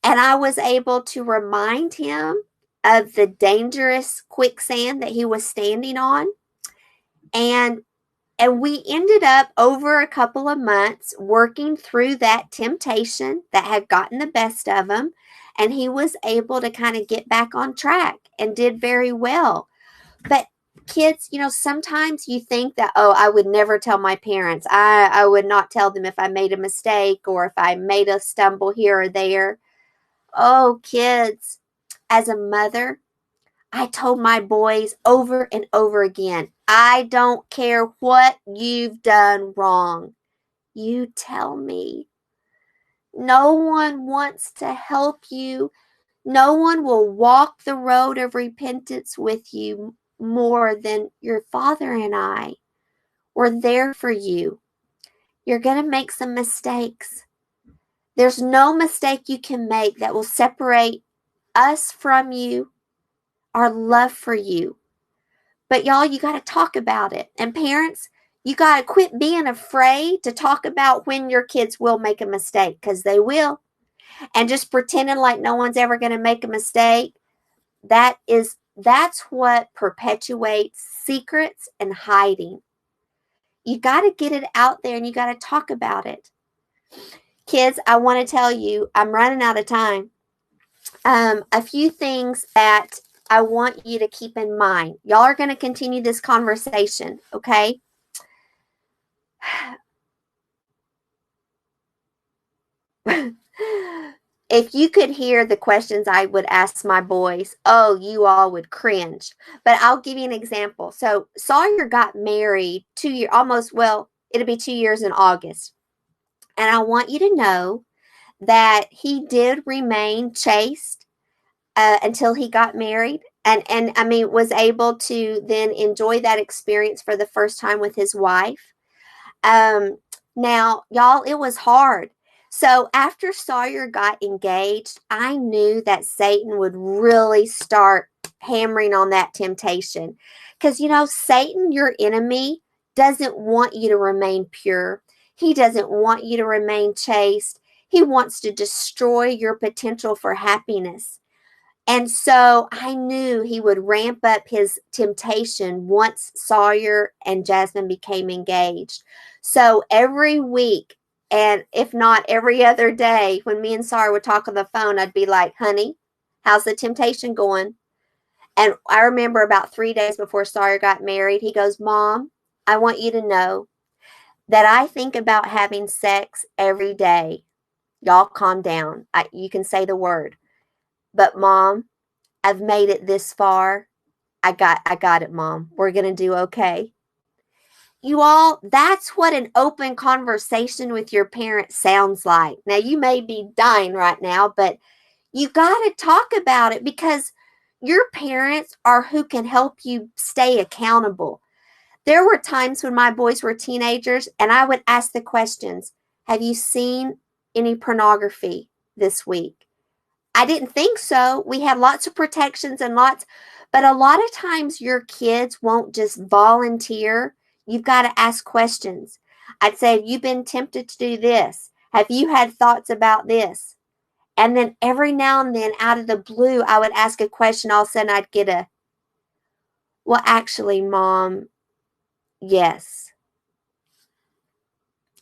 And I was able to remind him of the dangerous quicksand that he was standing on. And we ended up over a couple of months working through that temptation that had gotten the best of him. And he was able to kind of get back on track and did very well. But kids, sometimes you think that, oh, I would never tell my parents. I would not tell them if I made a mistake or if I made a stumble here or there. Oh, kids, as a mother, I told my boys over and over again, I don't care what you've done wrong. You tell me. No one wants to help you. No one will walk the road of repentance with you more than your father and I. We're there for you. You're going to make some mistakes. There's no mistake you can make that will separate us from you, our love for you. But y'all, you got to talk about it. And parents, you got to quit being afraid to talk about when your kids will make a mistake, because they will. And just pretending like no one's ever going to make a mistake, that's what perpetuates secrets and hiding. You got to get it out there and you got to talk about it. Kids, I want to tell you, I'm running out of time. A few things that I want you to keep in mind. Y'all are going to continue this conversation, okay? If you could hear the questions I would ask my boys, oh, you all would cringe. But I'll give you an example. So Sawyer got married it'll be 2 years in August. And I want you to know that he did remain chaste until he got married, and I mean was able to then enjoy that experience for the first time with his wife. Um, Now, y'all, it was hard. So after Sawyer got engaged, I knew that Satan would really start hammering on that temptation. Because, Satan, your enemy, doesn't want you to remain pure. He doesn't want you to remain chaste. He wants to destroy your potential for happiness. And so I knew he would ramp up his temptation once Sawyer and Jasmine became engaged. So every week, and if not every other day, when me and Sawyer would talk on the phone, I'd be like, honey, how's the temptation going? And I remember about 3 days before Sawyer got married, he goes, Mom, I want you to know that I think about having sex every day. Y'all calm down. You can say the word. But Mom, I've made it this far. I got it, Mom. We're going to do okay. You all, that's what an open conversation with your parent sounds like. Now, you may be dying right now, but you got to talk about it because your parents are who can help you stay accountable. There were times when my boys were teenagers and I would ask the questions, have you seen any pornography this week? I didn't think so. We had lots of protections and but a lot of times your kids won't just volunteer. You've got to ask questions. I'd say, have you been tempted to do this? Have you had thoughts about this? And then every now and then, out of the blue, I would ask a question. All of a sudden, I'd get well, actually, Mom, yes.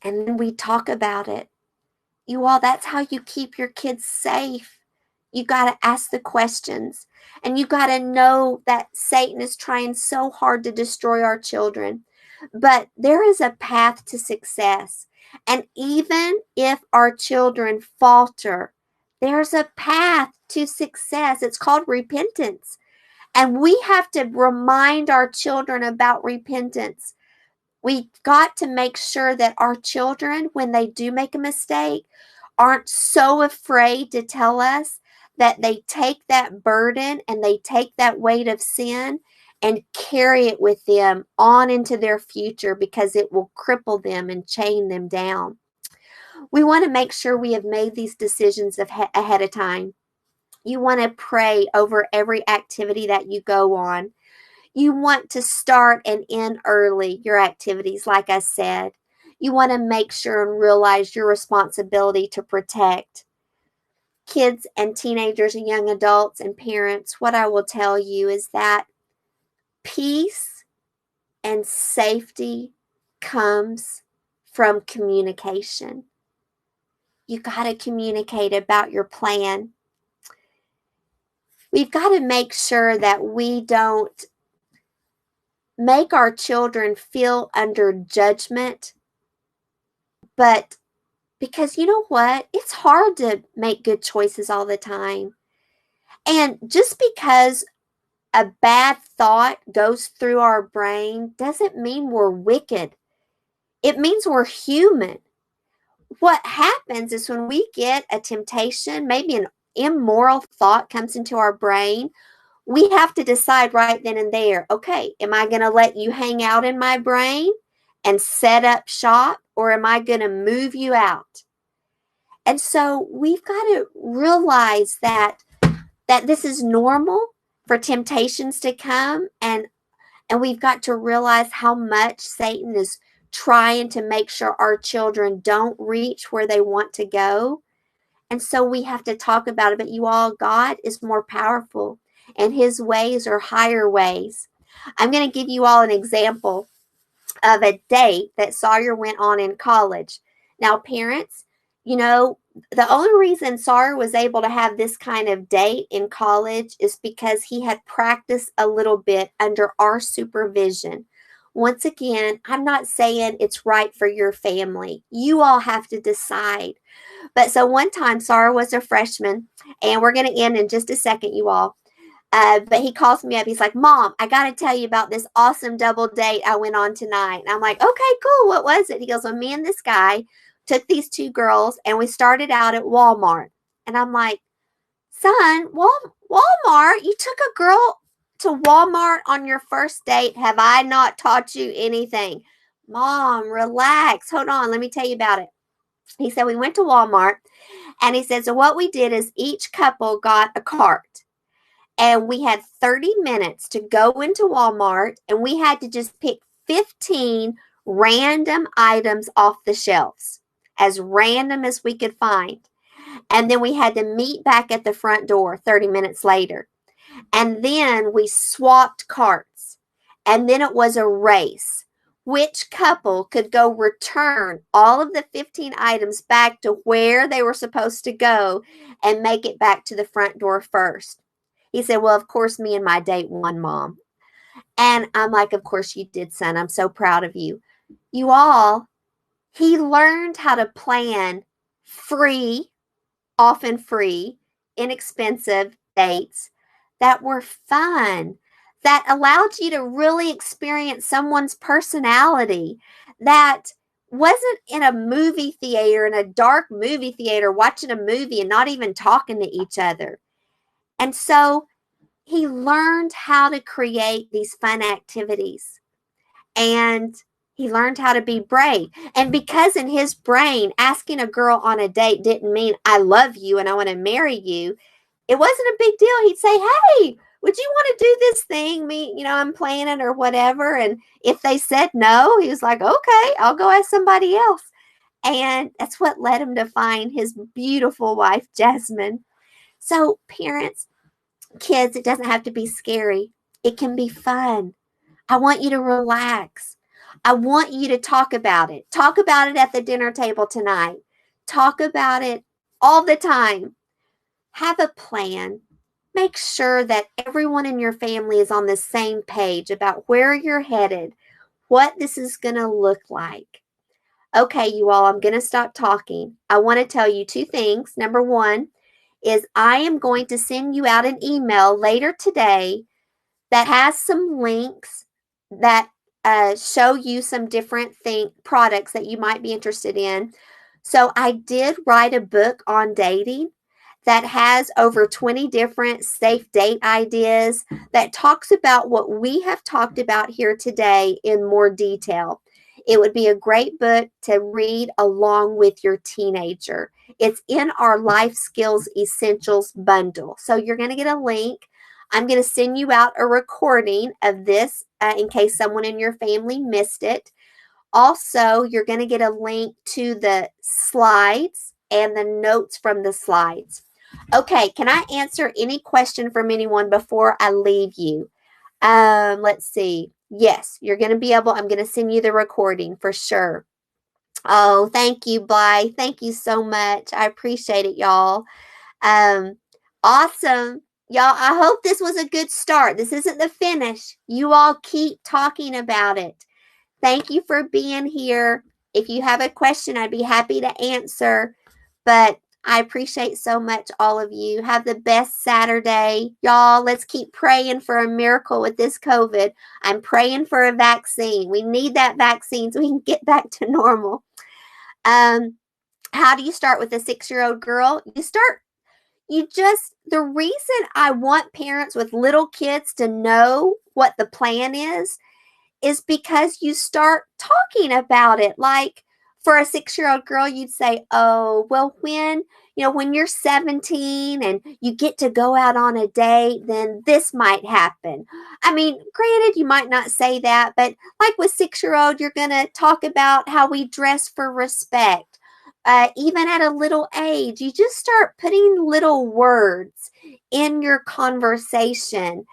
And then we talk about it. You all, that's how you keep your kids safe. You got to ask the questions, and you got to know that Satan is trying so hard to destroy our children. But there is a path to success. And even if our children falter, there's a path to success. It's called repentance. And we have to remind our children about repentance. We got to make sure that our children, when they do make a mistake, aren't so afraid to tell us, that they take that burden and they take that weight of sin and carry it with them on into their future, because it will cripple them and chain them down. We want to make sure we have made these decisions ahead of time. You want to pray over every activity that you go on. You want to start and end early your activities, like I said. You want to make sure and realize your responsibility to protect kids and teenagers and young adults and parents. What I will tell you is that peace and safety comes from communication. You got to communicate about your plan. We've got to make sure that we don't make our children feel under judgment, but because you know what? It's hard to make good choices all the time. And just because a bad thought goes through our brain doesn't mean we're wicked. It means we're human. What happens is when we get a temptation, maybe an immoral thought comes into our brain, we have to decide right then and there, okay, am I going to let you hang out in my brain and set up shop, or am I going to move you out? And so we've got to realize that this is normal for temptations to come, and we've got to realize how much Satan is trying to make sure our children don't reach where they want to go. And so we have to talk about it. But you all, God is more powerful, and his ways are higher ways. I'm going to give you all an example of a date that Sawyer went on in college. Now, parents, the only reason Sawyer was able to have this kind of date in college is because he had practiced a little bit under our supervision. Once again, I'm not saying it's right for your family. You all have to decide. But so one time, Sawyer was a freshman, and we're going to end in just a second, you all. But he calls me up. He's like, Mom, I got to tell you about this awesome double date I went on tonight. And I'm like, okay, cool. What was it? He goes, well, me and this guy took these two girls, and we started out at Walmart. And I'm like, son, Walmart? You took a girl to Walmart on your first date? Have I not taught you anything? Mom, relax. Hold on. Let me tell you about it. He said, we went to Walmart, and he said, so what we did is each couple got a cart, and we had 30 minutes to go into Walmart, and we had to just pick 15 random items off the shelves, as random as we could find. And then we had to meet back at the front door 30 minutes later. And then we swapped carts. And then it was a race. Which couple could go return all of the 15 items back to where they were supposed to go and make it back to the front door first? He said, well, of course, me and my date won, Mom. And I'm like, of course you did, son. I'm so proud of you. You all, he learned how to plan free, often free, inexpensive dates that were fun, that allowed you to really experience someone's personality, that wasn't in a movie theater, in a dark movie theater, watching a movie and not even talking to each other. And so he learned how to create these fun activities, and he learned how to be brave. And because in his brain, asking a girl on a date didn't mean I love you and I want to marry you, it wasn't a big deal. He'd say, hey, would you want to do this thing? I'm planning or whatever. And if they said no, he was like, okay, I'll go ask somebody else. And that's what led him to find his beautiful wife, Jasmine. So parents, kids, it doesn't have to be scary. It can be fun. I want you to relax. I want you to talk about it. Talk about it at the dinner table tonight. Talk about it all the time. Have a plan. Make sure that everyone in your family is on the same page about where you're headed, what this is going to look like. Okay, you all, I'm going to stop talking. I want to tell you two things. Number one is I am going to send you out an email later today that has some links that show you some different products that you might be interested in. So I did write a book on dating that has over 20 different safe date ideas that talks about what we have talked about here today in more detail. It would be a great book to read along with your teenager. It's in our Life Skills Essentials bundle. So you're going to get a link. I'm going to send you out a recording of this in case someone in your family missed it. Also, you're going to get a link to the slides and the notes from the slides. Okay, can I answer any question from anyone before I leave you? Let's see. Yes, you're going to be able, I'm going to send you the recording for sure. Oh, thank you, Blythe. Thank you so much. I appreciate it, y'all. Awesome. Y'all, I hope this was a good start. This isn't the finish. You all keep talking about it. Thank you for being here. If you have a question, I'd be happy to answer. But I appreciate so much all of you. Have the best Saturday. Y'all, let's keep praying for a miracle with this COVID. I'm praying for a vaccine. We need that vaccine so we can get back to normal. How do you start with a 6-year-old girl? The reason I want parents with little kids to know what the plan is because you start talking about it. Like for a 6-year-old girl, you'd say, oh, well, when you're 17 and you get to go out on a date, then this might happen. I mean, granted, you might not say that, but like with 6-year-old, you're going to talk about how we dress for respect. Even at a little age, you just start putting little words in your conversation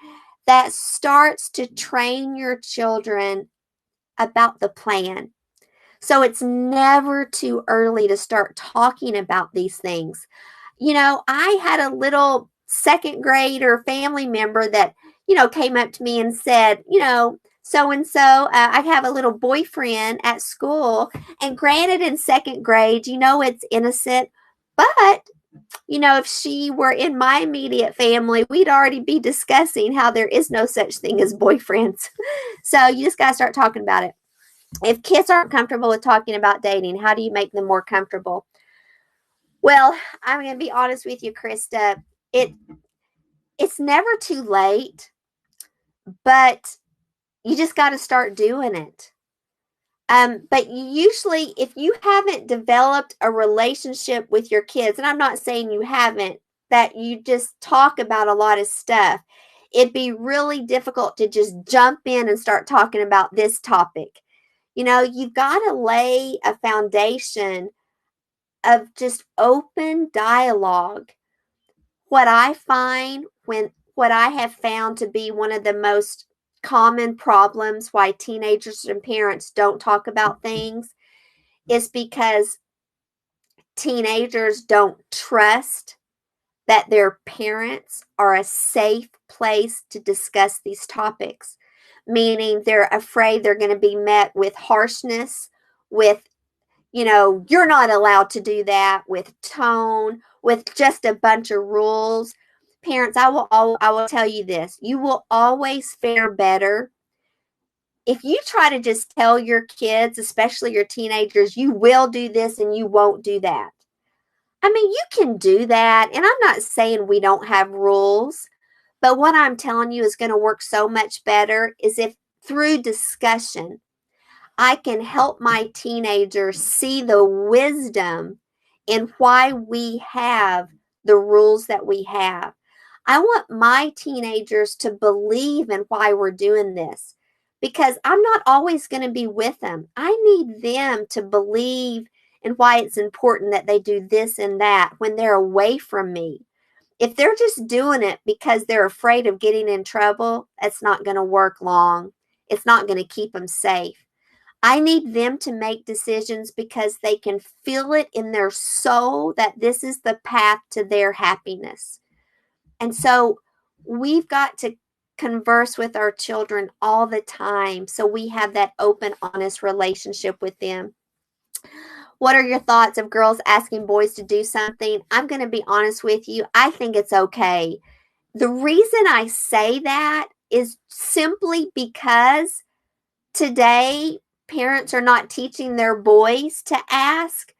that starts to train your children about the plan. So it's never too early to start talking about these things. I had a little second grader family member that, came up to me and said, so-and-so, I have a little boyfriend at school. And granted, in second grade, it's innocent. But, if she were in my immediate family, we'd already be discussing how there is no such thing as boyfriends. So you just got to start talking about it. If kids aren't comfortable with talking about dating, how do you make them more comfortable? Well, I'm going to be honest with you, Krista. It's never too late, but you just got to start doing it. But usually, if you haven't developed a relationship with your kids, and I'm not saying you haven't, that you just talk about a lot of stuff, it'd be really difficult to just jump in and start talking about this topic. You've got to lay a foundation of just open dialogue. What I find what I have found to be one of the most common problems why teenagers and parents don't talk about things is because teenagers don't trust that their parents are a safe place to discuss these topics, meaning they're afraid they're going to be met with harshness, with, you're not allowed to do that, with tone, with just a bunch of rules. Parents, I will tell you this. You will always fare better if you try to just tell your kids, especially your teenagers, you will do this and you won't do that. I mean, you can do that. And I'm not saying we don't have rules, but what I'm telling you is going to work so much better is if through discussion, I can help my teenagers see the wisdom in why we have the rules that we have. I want my teenagers to believe in why we're doing this because I'm not always going to be with them. I need them to believe in why it's important that they do this and that when they're away from me. If they're just doing it because they're afraid of getting in trouble, it's not going to work long. It's not going to keep them safe. I need them to make decisions because they can feel it in their soul that this is the path to their happiness. And so we've got to converse with our children all the time so we have that open, honest relationship with them. What are your thoughts of girls asking boys to do something? I'm going to be honest with you. I think it's okay. The reason I say that is simply because today parents are not teaching their boys to ask.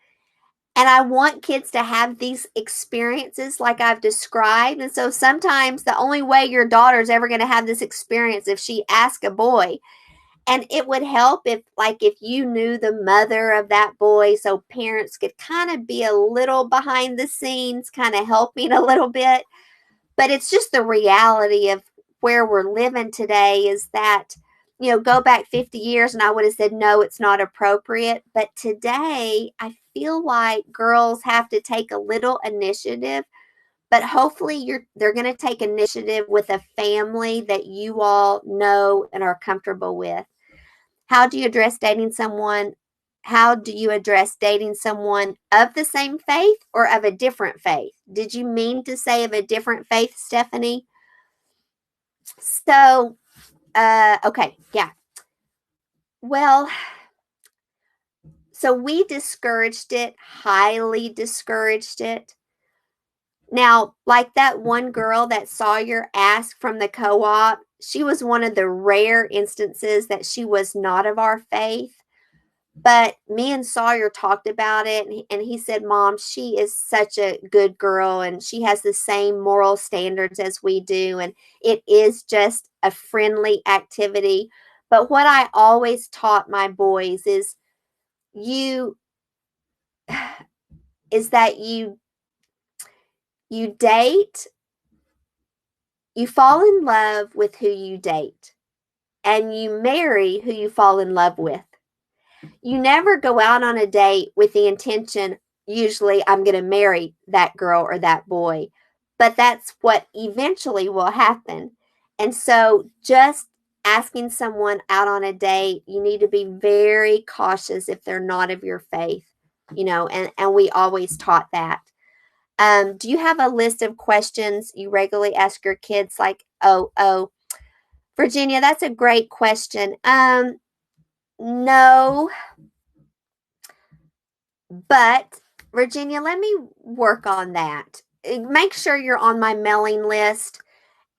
And I want kids to have these experiences like I've described. And so sometimes the only way your daughter's ever going to have this experience if she asks a boy. And it would help if you knew the mother of that boy so parents could kind of be a little behind the scenes, kind of helping a little bit. But it's just the reality of where we're living today is that, go back 50 years and I would have said, no, it's not appropriate. But today I feel like girls have to take a little initiative, but hopefully they're going to take initiative with a family that you all know and are comfortable with. How do you address dating someone? How do you address dating someone of the same faith or of a different faith? Did you mean to say of a different faith, Stephanie? So, okay, yeah. Well, so we discouraged it, highly discouraged it. Now, like that one girl that Sawyer asked from the co-op, she was one of the rare instances that she was not of our faith. But me and Sawyer talked about it, and he said, Mom, she is such a good girl, and she has the same moral standards as we do, and it is just a friendly activity. But what I always taught my boys is that you date, you fall in love with who you date, and you marry who you fall in love with. You never go out on a date with the intention, usually, I'm going to marry that girl or that boy. But that's what eventually will happen. And so just asking someone out on a date, you need to be very cautious if they're not of your faith, and we always taught that. Do you have a list of questions you regularly ask your kids? Like, oh, Virginia, that's a great question. No. But Virginia, let me work on that. Make sure you're on my mailing list,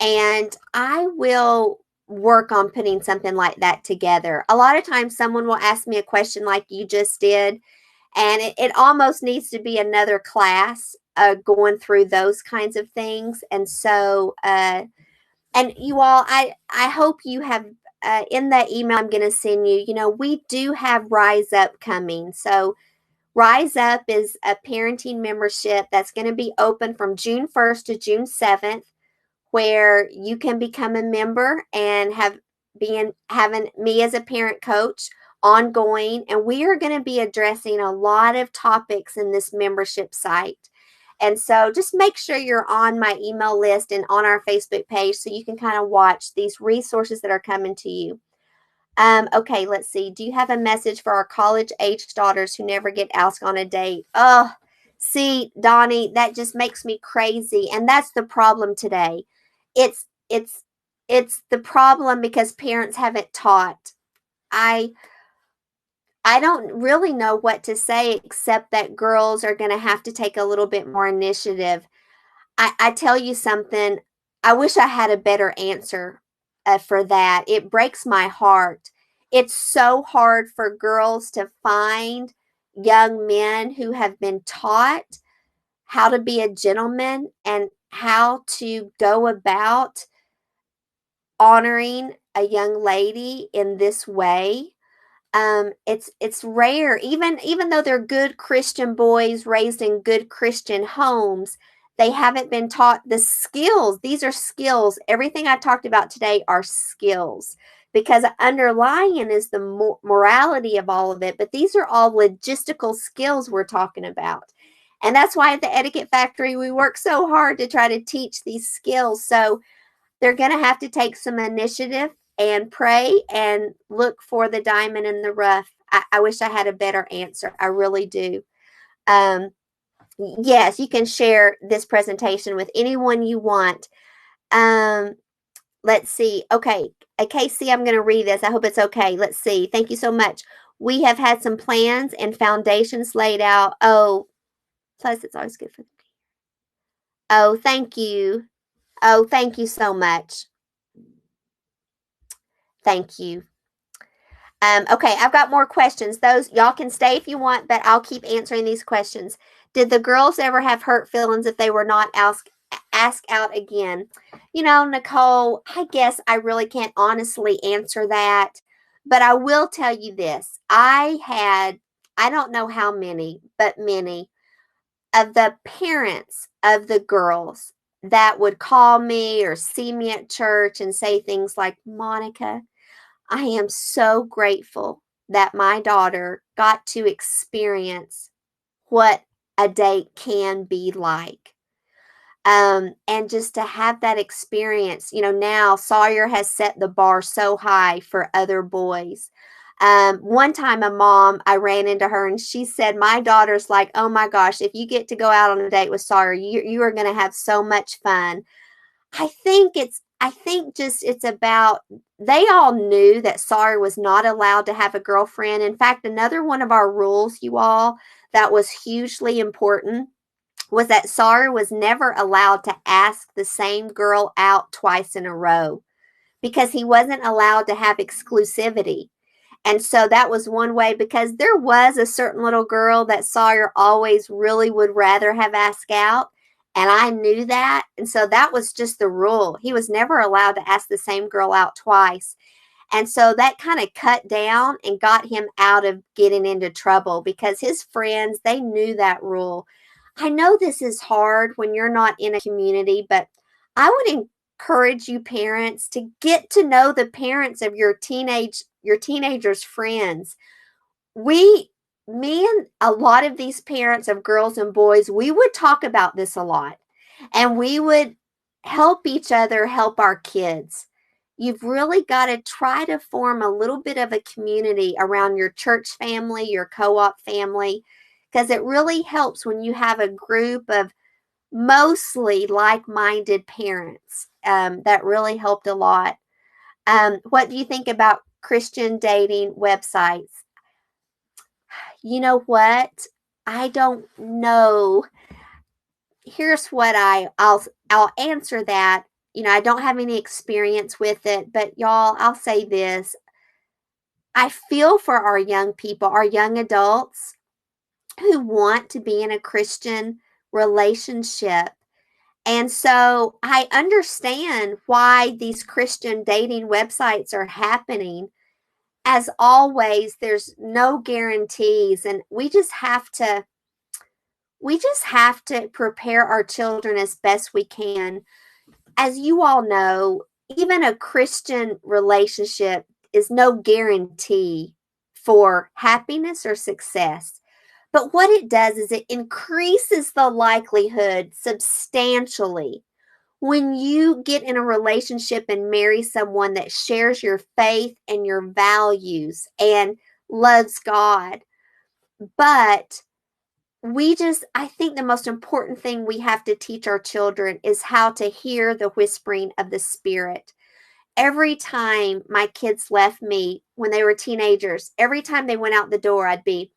and I will work on putting something like that together. A lot of times someone will ask me a question like you just did, and it almost needs to be another class going through those kinds of things. And so, and you all, I hope you have, in that email I'm going to send you, we do have Rise Up coming. So Rise Up is a parenting membership that's going to be open from June 1st to June 7th, where you can become a member and having me as a parent coach ongoing. And we are going to be addressing a lot of topics in this membership site. And so just make sure you're on my email list and on our Facebook page so you can kind of watch these resources that are coming to you. Okay, let's see. Do you have a message for our college-aged daughters who never get asked on a date? Oh, see, Donnie, that just makes me crazy. And that's the problem today. It's it's it's the problem because parents haven't taught. I don't really know what to say except that girls are going to have to take a little bit more initiative. I tell you something, I wish I had a better answer for that. It breaks my heart. It's so hard for girls to find young men who have been taught how to be a gentleman and how to go about honoring a young lady in this way. It's rare, even though they're good Christian boys raised in good Christian homes, they haven't been taught the skills. These are skills. Everything I talked about today are skills, because underlying is the morality of all of it, but these are all logistical skills we're talking about. And that's why at the Etiquette Factory we work so hard to try to teach these skills. So they're going to have to take some initiative and pray and look for the diamond in the rough. I wish I had a better answer. I really do. Yes, you can share this presentation with anyone you want. Let's see. Okay, Casey, I'm going to read this. I hope it's okay. Let's see. Thank you so much. We have had some plans and foundations laid out. Oh, plus it's always good for them. Oh, thank you. Oh, thank you so much. Thank you. Okay, I've got more questions. Those y'all can stay if you want, but I'll keep answering these questions. Did the girls ever have hurt feelings if they were not asked out again? Nicole, I guess I really can't honestly answer that, but I will tell you this. I don't know how many, but many of the parents of the girls that would call me or see me at church and say things like, Monica, I am so grateful that my daughter got to experience what a date can be like. And just to have that experience, now Sawyer has set the bar so high for other boys. One time a mom, I ran into her and she said, my daughter's like, oh my gosh, if you get to go out on a date with Sawyer, you are going to have so much fun. I think it's about, they all knew that Sawyer was not allowed to have a girlfriend. In fact, another one of our rules, you all, that was hugely important was that Sawyer was never allowed to ask the same girl out twice in a row because he wasn't allowed to have exclusivity. And so that was one way, because there was a certain little girl that Sawyer always really would rather have asked out. And I knew that. And so that was just the rule. He was never allowed to ask the same girl out twice. And so that kind of cut down and got him out of getting into trouble because his friends, they knew that rule. I know this is hard when you're not in a community, but I would encourage you parents to get to know the parents of your teenagers' friends. Me and a lot of these parents of girls and boys, we would talk about this a lot, and we would help each other help our kids. You've really got to try to form a little bit of a community around your church family, your co-op family, because it really helps when you have a group of mostly like-minded parents. That really helped a lot. What do you think about Christian dating websites? You know what? I don't know. Here's what I'll answer that I don't have any experience with it, but y'all, I'll say this. I feel for our young people, our young adults who want to be in a Christian relationship. And so I understand why these Christian dating websites are happening. As always, there's no guarantees, and we just have to prepare our children as best we can. As you all know, even a Christian relationship is no guarantee for happiness or success. But what it does is it increases the likelihood substantially when you get in a relationship and marry someone that shares your faith and your values and loves God. But I think the most important thing we have to teach our children is how to hear the whispering of the Spirit. Every time my kids left me when they were teenagers, every time they went out the door, I'd be,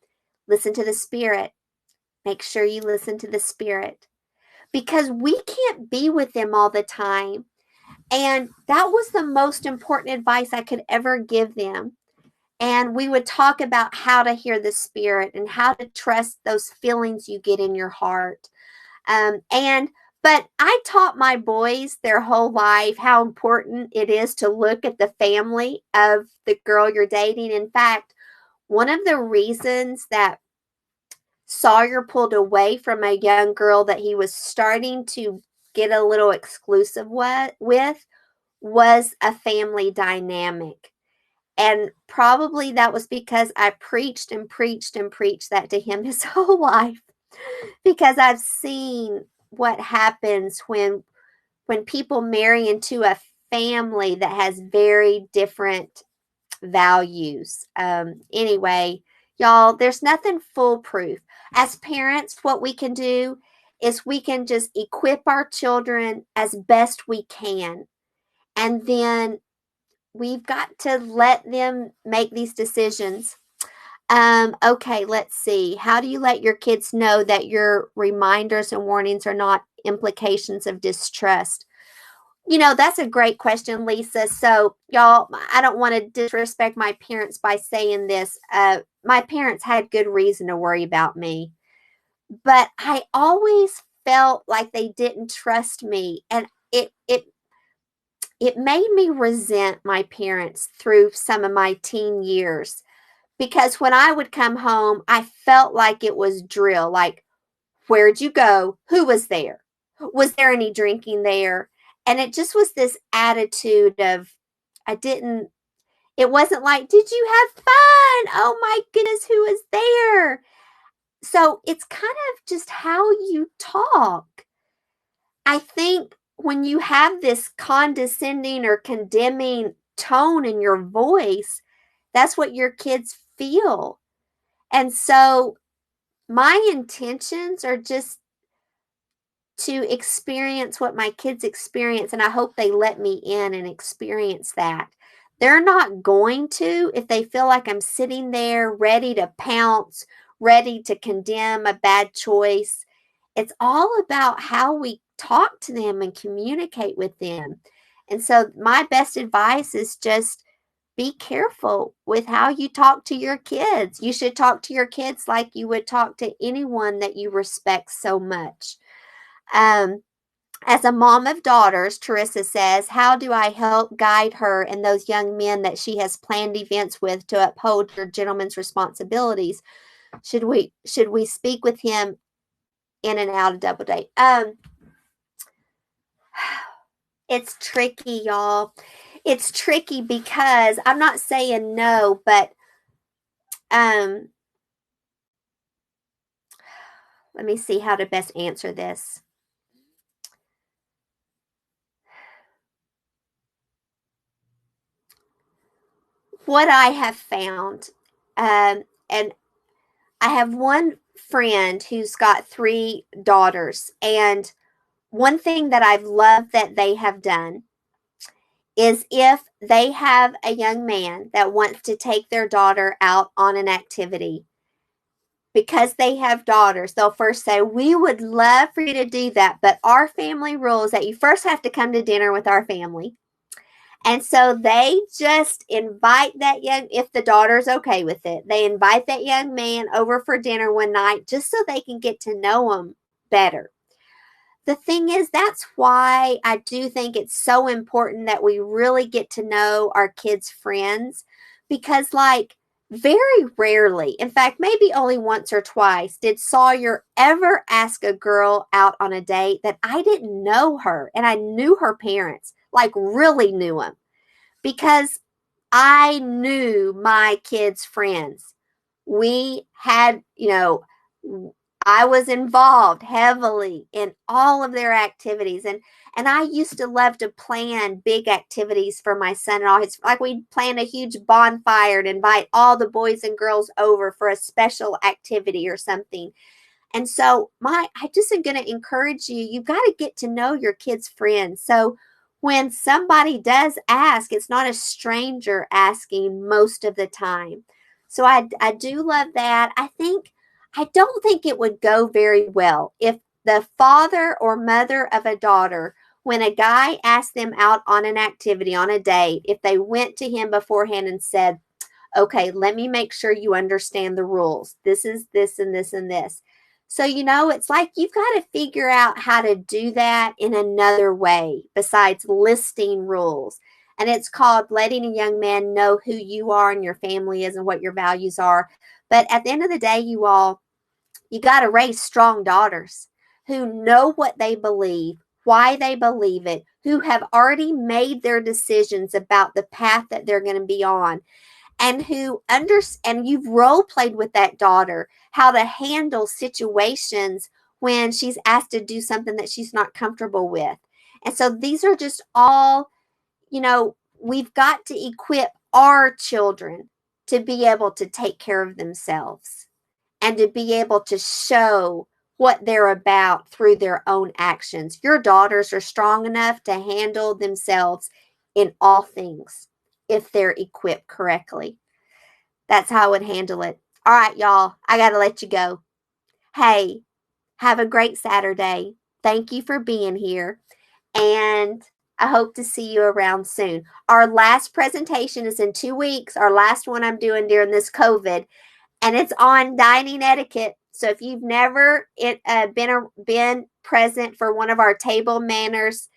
listen to the Spirit. Make sure you listen to the Spirit. Because we can't be with them all the time. And that was the most important advice I could ever give them. And we would talk about how to hear the Spirit and how to trust those feelings you get in your heart. But I taught my boys their whole life how important it is to look at the family of the girl you're dating. In fact, one of the reasons that Sawyer pulled away from a young girl that he was starting to get a little exclusive with was a family dynamic. And probably that was because I preached and preached and preached that to him his whole life. Because I've seen what happens when people marry into a family that has very different values. Anyway, y'all, there's nothing foolproof. As parents, what we can do is we can just equip our children as best we can. And then we've got to let them make these decisions. Okay, let's see. How do you let your kids know that your reminders and warnings are not implications of distrust? That's a great question, Lisa. So, y'all, I don't want to disrespect my parents by saying this. My parents had good reason to worry about me, but I always felt like they didn't trust me, and it made me resent my parents through some of my teen years. Because when I would come home, I felt like it was drill. Like, where'd you go? Who was there? Was there any drinking there? And it just was this attitude of, it wasn't like, did you have fun? Oh my goodness, who was there? So it's kind of just how you talk. I think when you have this condescending or condemning tone in your voice, that's what your kids feel. And so my intentions are just to experience what my kids experience, and I hope they let me in and experience that. They're not going to if they feel like I'm sitting there ready to pounce, ready to condemn a bad choice. It's all about how we talk to them and communicate with them. And so my best advice is just be careful with how you talk to your kids. You should talk to your kids like you would talk to anyone that you respect so much. As a mom of daughters, Teresa says, how do I help guide her and those young men that she has planned events with to uphold your gentleman's responsibilities? Should we speak with him in and out of double date? It's tricky, y'all. It's tricky because I'm not saying no, but let me see how to best answer this. What I have found, and I have one friend who's got 3 daughters, and one thing that I've loved that they have done is if they have a young man that wants to take their daughter out on an activity, because they have daughters, they'll first say, we would love for you to do that, but our family rule is that you first have to come to dinner with our family. And so they just invite that if the daughter's okay with it, they invite that young man over for dinner one night just so they can get to know him better. The thing is, that's why I do think it's so important that we really get to know our kids' friends, because, like, very rarely, in fact, maybe only once or twice, did Sawyer ever ask a girl out on a date that I didn't know her and I knew her parents, like, really knew them, because I knew my kids' friends. We had, I was involved heavily in all of their activities. And I used to love to plan big activities for my son and all his, like we'd plan a huge bonfire and invite all the boys and girls over for a special activity or something. And so I just am going to encourage you, you've got to get to know your kids' friends. So when somebody does ask, it's not a stranger asking most of the time. So I do love that. I don't think it would go very well if the father or mother of a daughter, when a guy asked them out on an activity, on a date, if they went to him beforehand and said, okay, let me make sure you understand the rules. This is this and this and this. So, it's like you've got to figure out how to do that in another way besides listing rules. And it's called letting a young man know who you are and your family is and what your values are. But at the end of the day, you got to raise strong daughters who know what they believe, why they believe it, who have already made their decisions about the path that they're going to be on, and and you've role played with that daughter how to handle situations when she's asked to do something that she's not comfortable with. And so these are just all, we've got to equip our children to be able to take care of themselves and to be able to show what they're about through their own actions. Your daughters are strong enough to handle themselves in all things if they're equipped correctly. That's how I would handle it. All right, y'all, I got to let you go. Hey, have a great Saturday. Thank you for being here. And I hope to see you around soon. Our last presentation is in 2 weeks. Our last one I'm doing during this COVID, and it's on dining etiquette. So if you've never been present for one of our table manners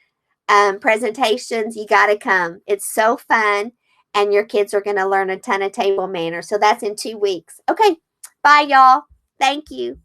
presentations, you got to come. It's so fun, and your kids are going to learn a ton of table manners. So that's in 2 weeks. Okay, bye, y'all. Thank you.